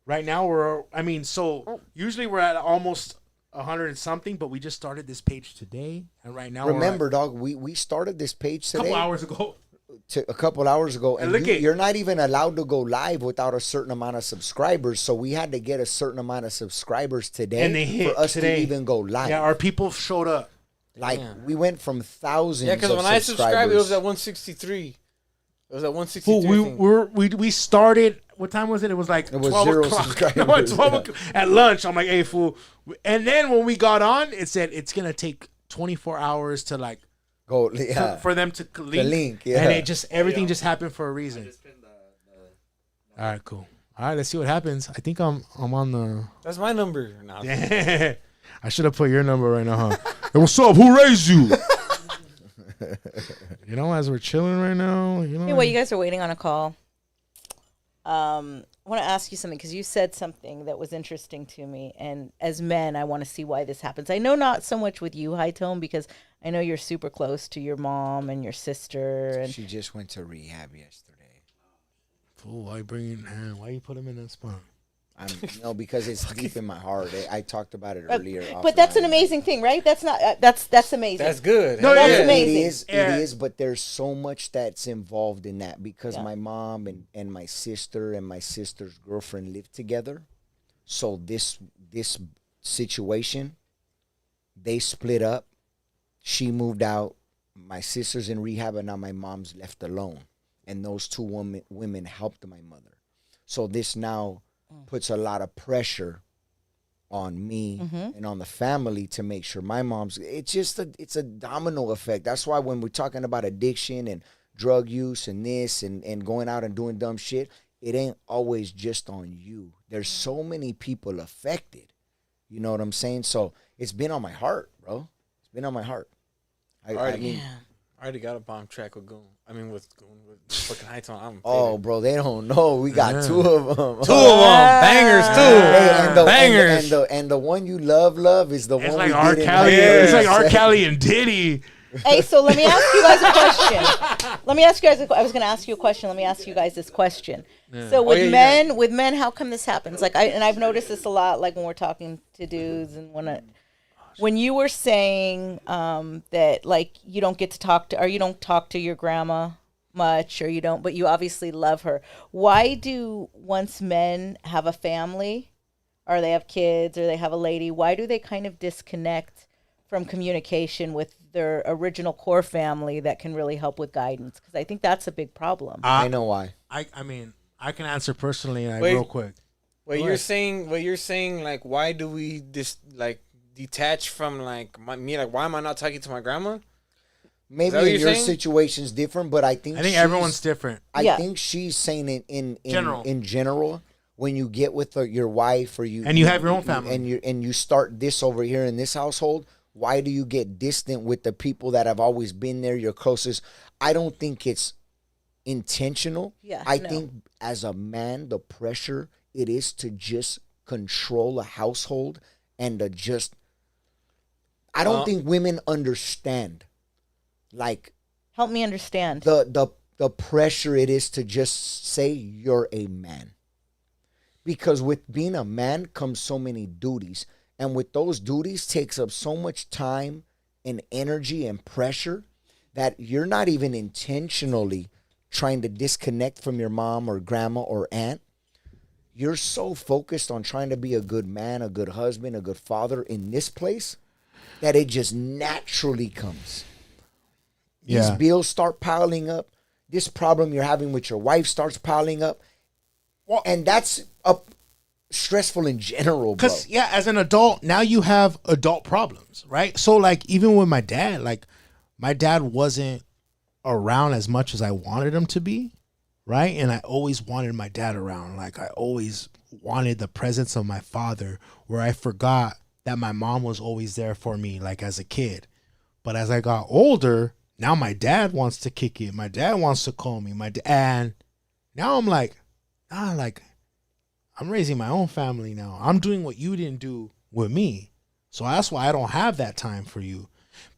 Right now so usually we're at almost 100 and something, but we just started this page today, and right now remember, dog, we started this page we're today a couple hours ago. and look you're not even allowed to go live without a certain amount of subscribers. So we had to get a certain amount of subscribers today And they hit for us today. to even go live. Yeah, our people showed up. Like Yeah. we went from thousands. Yeah, because of when I subscribed, it was at subscribers. 163. It was at 163. Fool, we started. What time was it? It was like It was 12 0 o'clock. subscribers, 12 yeah. o'clock. At lunch, I'm like, hey, fool. And then when we got on, it said it's gonna take 24 hours to like Go, yeah. for them to link. link, yeah. And it just everything just happened for a reason. All right, cool. All right, let's see what happens. I think I'm on the. That's my number. Nah, I should have put your number right now, huh? Hey, what's up? Who raised you? You know, as we're chilling right now, you know. Hey, wait, you guys are waiting on a call. I want to ask you something because you said something that was interesting to me. And as men, I want to see why this happens. I know not so much with you, High Tone, because I know you're super close to your mom and your sister. And She just went to rehab yesterday. Fool, why why you put him in that spot? No, because it's deep in my heart. I talked about it earlier. but that's an offline. amazing thing, right? That's not that's amazing. that's good. No, Hell that's yeah. amazing. It is, but there's so much that's involved in that because Yeah. my mom and my sister and my sister's girlfriend live together. So this situation, they split up. She moved out. My sister's in rehab, and now my mom's left alone. And those two women helped my mother. So this now puts a lot of pressure on me and on the family to make sure my mom's. It's just it's a domino effect. That's why when we're talking about addiction and drug use and this and going out and doing dumb shit, it ain't always just on you. There's so many people affected. You know what I'm saying? So it's been on my heart, bro. It's been on my heart. I mean, I already got a bomb track with Goon. I mean, with Goon, with fucking High Tone. I'm oh, bro, they don't know. We got two of them. two of them bangers too. Hey, Bangers. And the one you love is the It's one like we R. did in Kelly. High It's like School. R. Kelly and Diddy. Hey, so let me ask you guys a question. Let me ask you guys. I was going to ask you a question. Let me ask you guys this question. So with men, how come this happens? Like I've noticed this a lot. Like when we're talking to dudes, and when you were saying that like you don't get to talk to, or you don't talk to your grandma much, or you don't, but you obviously love her. Why do once men have a family, or they have kids, or they have a lady, why do they kind of disconnect from communication with their original core family that can really help with guidance? Because I think that's a big problem. I know why. I mean, I can answer personally Wait. real quick. What Go you're ahead. saying, like, why do we detached from like me. Like, why am I not talking to my grandma? Maybe in your situation's different, but I think everyone's different. I think she's saying it in general. When you get with your wife or you have your own family and you start this over here in this household, why do you get distant with the people that have always been there, your closest? I don't think it's intentional. I think as a man, the pressure it is to just control a household and to just. I don't think women understand. Like, help me understand the pressure it is to just say you're a man. Because with being a man comes so many duties. And with those duties takes up so much time and energy and pressure that you're not even intentionally trying to disconnect from your mom or grandma or aunt. You're so focused on trying to be a good man, a good husband, a good father in this place that it just naturally comes. These bills start piling up. This problem you're having with your wife starts piling up. Well, and that's stressful in general, bro. Because, as an adult, now you have adult problems, right? So, like, even with my dad, like, my dad wasn't around as much as I wanted him to be, right? And I always wanted my dad around. Like, I always wanted the presence of my father, where I forgot that my mom was always there for me, like, as a kid. But as I got older, now my dad wants to kick it. My dad wants to call me. And now I'm like, I'm raising my own family now. I'm doing what you didn't do with me. So that's why I don't have that time for you.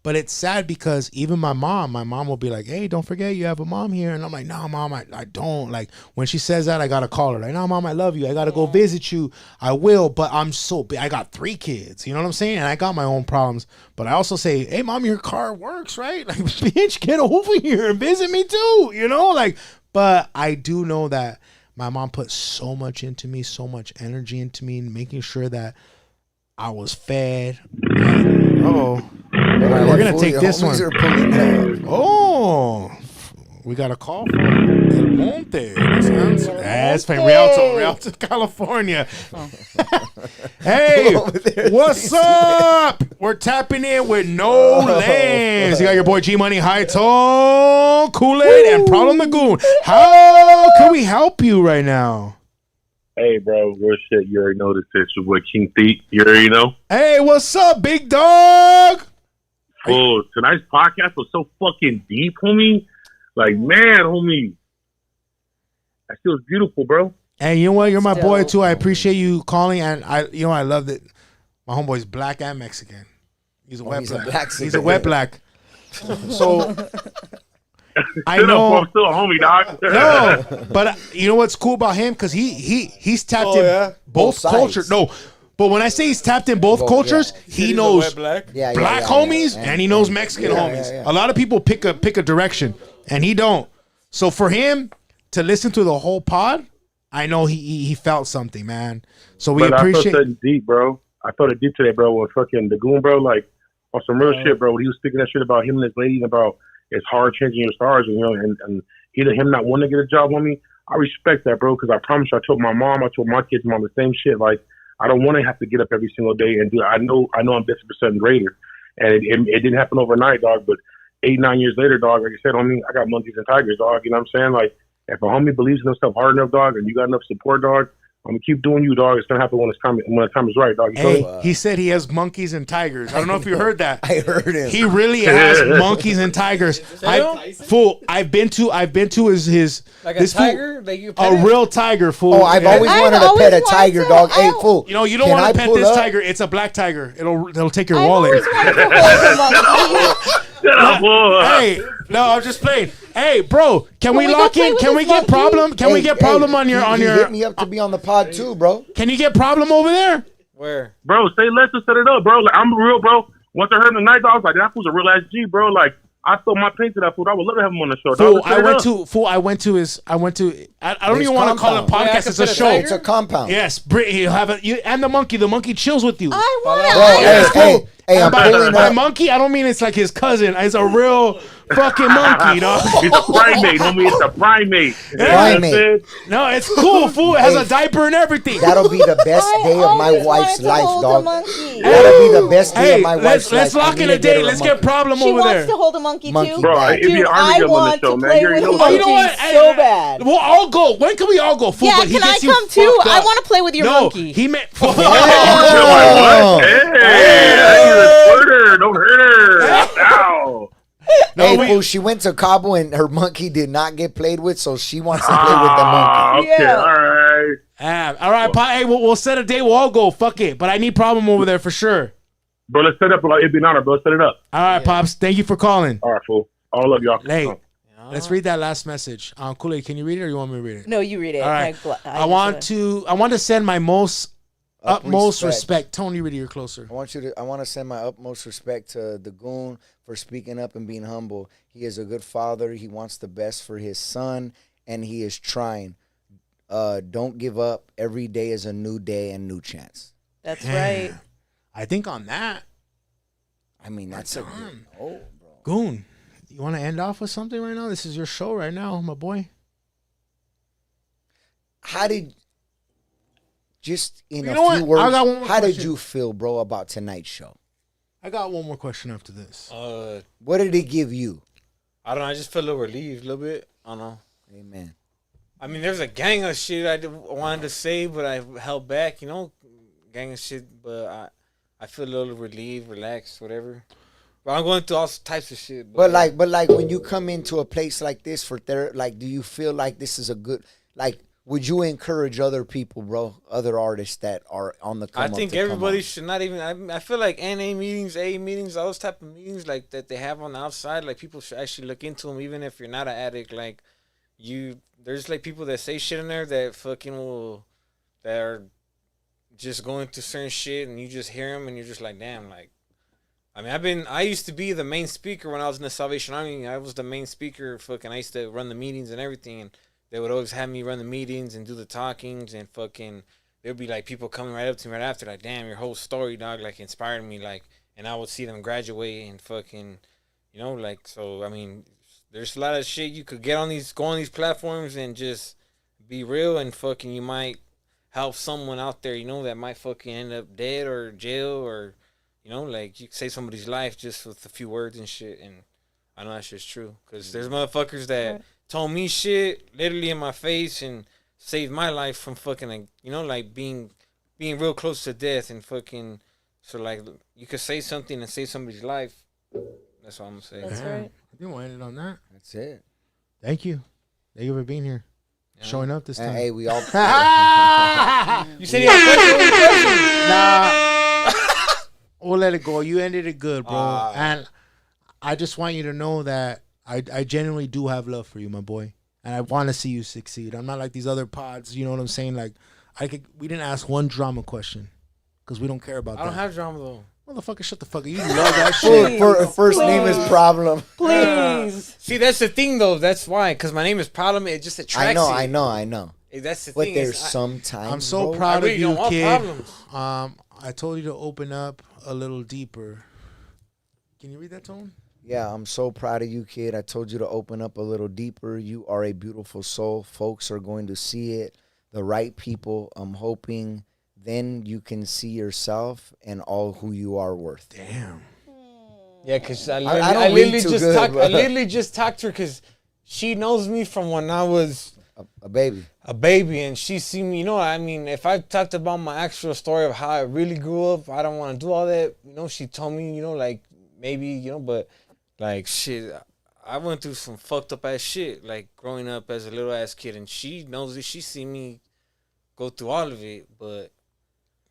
But it's sad because even my mom will be like, hey, don't forget you have a mom here. And I'm like, no, mom, I don't. Like, when she says that, I got to call her. Like, no, mom, I love you. I got to go visit you. I will, but I'm so big. I got 3 kids. You know what I'm saying? And I got my own problems. But I also say, hey, mom, your car works, right? Like, bitch, get over here and visit me too. You know? Like, but I do know that my mom put so much into me, so much energy into me, making sure that I was fed. We're going to take this one. Oh, we got a call from El Monte. That's from Rialto, California. Hey, what's up? We're tapping in with No Lands. You got your boy G Money, High Tone, Kool-Aid, and Problem the Goon. How can we help you right now? Hey, bro, what's shit? You already know this is with King Thief. You already know. Hey, what's up, big dog? Oh, tonight's podcast was so fucking deep, homie. Like, man, homie. That shit was beautiful, bro. And you know what? You're my boy, too. I appreciate you calling. And I love that my homeboy's black and Mexican. He's a wet black. He's a wet black. So I know I'm still a homie, dog. No, but you know what's cool about him? Because he's tapped in both cultures. No, but when I say he's tapped in both cultures, he knows black homies and he knows Mexican homies. A lot of people pick a direction and he don't. So for him to listen to the whole pod, I know he felt something, man. So we appreciate. I felt that deep, bro. I felt it deep today, bro. With fucking the Goon, bro. Like on some real shit, bro. When he was speaking that shit about him and his lady, about it's hard changing your stars, and, you know, and him not wanting to get a job on me. I respect that, bro, because I promise you, I told my mom, I told my kids, mom, the same shit. Like, I don't want to have to get up every single day and do it. I know I'm 50% greater, and it didn't happen overnight, dog. But 8-9 years later, dog, like I said, homie, I got monkeys and tigers, dog. You know what I'm saying? Like, if a homie believes in himself hard enough, dog, and you got enough support, dog, I'm gonna keep doing you, dog. It's gonna happen when the time is right, dog. He said he has monkeys and tigers. I don't know if you heard that. I heard him. He really has monkeys and tigers. I've been to his like a tiger, like you a real tiger, fool. Oh, I've always wanted to pet a tiger, dog. Hey, fool. You know, you don't want to pet this tiger. It's a black tiger. It'll take your wallet. Hey, no, I'm just playing. Hey, bro, can we lock in? Can we get problem? Can we get problem on your? Hit me up to be on the pod too, bro. Can you get problem over there? Where, bro? Say let's just set it up, bro. Like, I'm real, bro. Once I heard him tonight, I was like, that fool's a real ass G, bro. Like, I stole my paint to that fool. I would love to have him on the show. Fool, I went to I don't even want to call it a podcast. It's a show. It's a compound. Yes, he'll have it. And the monkey chills with you. I want Hey, I'm pulling by monkey, I don't mean it's like his cousin. It's a real fucking monkey, dog. It's a primate, homie. It's a primate. Primate. No, it's cool, fool. It has a diaper and everything. That'll be the best I day of my always wife's wanted to life, hold a dog. monkey. That'll be the best day Hey, of my wife's life. let's lock in a date. Let's get Problem She over wants there. to hold a monkey, Monkey too. Bro, it'd be Dude, an army I girl on the want show, to man. play You're- with a you're- monkey You know what? so bad. We'll all go. When can we all go? Fool, Yeah, but he can I gets you come too? fucked I up. want to play with your No, monkey. he meant. What? Oh. Hey, you're a squirter. Don't hurt her. Ow. Hey, fool, she went to Cabo and her monkey did not get played with, so she wants to play with the monkey. Ah, okay, Yeah. all right. All right, Pa. Hey, we'll set a date. We'll all go. Fuck it. But I need Problem over there for sure. Bro, let's set up. It'd be an honor, bro. Let's set it up. All right, Pops. Thank you for calling. All right, fool. All love y'all. Hey, let's read that last message. Kool-Aid, can you read it or you want me to read it? No, you read it. All right. I want to send my utmost respect. Tony, read it. You're closer. I want to send my utmost respect to the Goon for speaking up and being humble. He is a good father. He wants the best for his son, and he is trying. Don't give up. Every day is a new day and new chance. That's right. I think on that, I mean, that's a good. Oh, bro. Goon, you want to end off with something right now? This is your show right now, my boy. How did just in You a know few what? I got one words? more How did question. you feel, bro, about tonight's show? I got one more question after this. What did it give you? I don't know. I just feel a little relieved, a little bit. I don't know. Amen. I mean, there's a gang of shit wanted to say, but I held back. You know, gang of shit. But I feel a little relieved, relaxed, whatever. But I'm going through all types of shit. But like when you come into a place like this for therapy, like, do you feel like this is a good, like, would you encourage other people, bro, other artists that are on the come I up think to come everybody on? should not even. I feel like NA meetings, A meetings, all those type of meetings like that they have on the outside. Like people should actually look into them, even if you're not an addict. Like there's like people that say shit in there that that are just going through certain shit, and you just hear them, and you're just like, damn, like. I mean, I used to be the main speaker when I was in the Salvation Army. I was the main speaker. Fucking, I used to run the meetings and everything, and they would always have me run the meetings and do the talkings, and fucking, there'd be like people coming right up to me right after, like, damn, your whole story, dog, like inspired me, like, and I would see them graduate and fucking, you know, like, so I mean, there's a lot of shit you could go on these platforms and just be real, and fucking, you might help someone out there, you know, that might fucking end up dead or jail or. You know, like, you save somebody's life just with a few words and shit, and I know that shit's true. Because there's motherfuckers that told me shit literally in my face and saved my life from fucking, like, you know, like, being real close to death and fucking, so, like, you could say something and save somebody's life. That's what I'm going to say. That's right. I think we'll end it on that. That's it. Thank you. Thank you for being here. Showing up this time. Hey, we all. You said you had a question? Nah. We'll let it go. You ended it good, bro. And I just want you to know that I genuinely do have love for you, my boy. And I want to see you succeed. I'm not like these other pods, you know what I'm saying? Like, we didn't ask one drama question because we don't care about that. I don't have drama, though. Motherfucker, shut the fuck up. You love that shit. First name is Problem. Please. See, that's the thing, though. That's why. Because my name is Problem. It just attracts you. I know. That's the But thing. there's sometimes. I'm so bro, proud I really of you, don't want kid. problems. I told you to open up a little deeper. Can you read that, Tone? Yeah, I'm so proud of you, kid. I told you to open up a little deeper. You are a beautiful soul. Folks are going to see it. The right people. I'm hoping then you can see yourself and all who you are worth. Damn. Yeah, because I don't read literally too just good, talked. but- I literally just talked to her because she knows me from when I was A baby. a baby, and she seen me. You know, I mean, if I talked about my actual story of how I really grew up, I don't want to do all that. You know, she told me, you know, like maybe, you know, but like shit, I went through some fucked up ass shit, like growing up as a little ass kid, and she knows it. She seen me go through all of it, but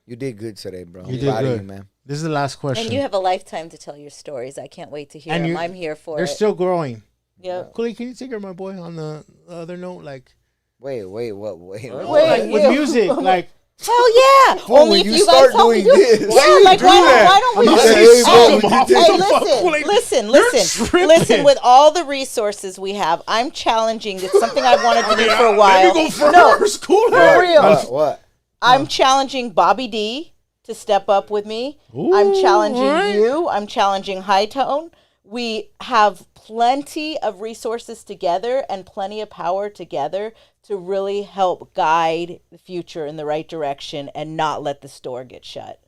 You did good today, bro. You I'm did proud of good. you, man. This is the last question. And you have a lifetime to tell your stories. I can't wait to hear And them. you- I'm here for They're it. still growing. Yep. Cooley, can you take her, my boy, on the other note? Like, Wait, what? like with music, like, Hell yeah! Fool, Only when if you you guys start help me doing do. this. Yeah, Why you like do why that? don't we? I'm just- saying, hey, bro, Come would on, you Hey, take- listen. tripping. Listen. With all the resources we have, I'm challenging. It's something I've wanted to do for a while. Let me go No, first, Cooley. for real. What? I'm challenging Bobby D to step up with me. I'm challenging you. I'm challenging High Tone. we have plenty of resources together and plenty of power together to really help guide the future in the right direction and not let the store get shut.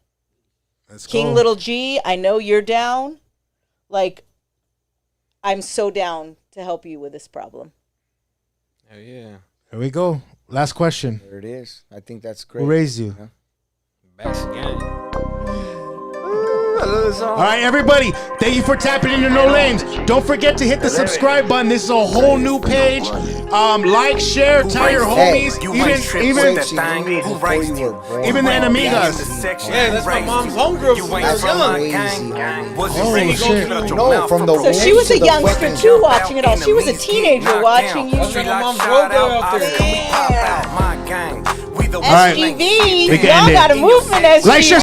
Let's King go. Little G, I know you're down. Like, I'm so down to help you with this problem. Oh yeah. Here we go. Last question. There it is. I think that's great. Who raised you? Back again. All right, everybody. Thank you for tapping into No Lames. Don't forget to hit the subscribe button. This is a whole new page. Like, share, tell your homies. Even the enemigas. Yeah, that's my mom's homegirl from That's young. crazy. Oh shit. No, from the So she womb was to a the youngster fucking- too watching it all. She was a teenager watching you. That's my mom's road girl out there. SGV, right. y'all We can end got a it. movement, SGV. Like, share,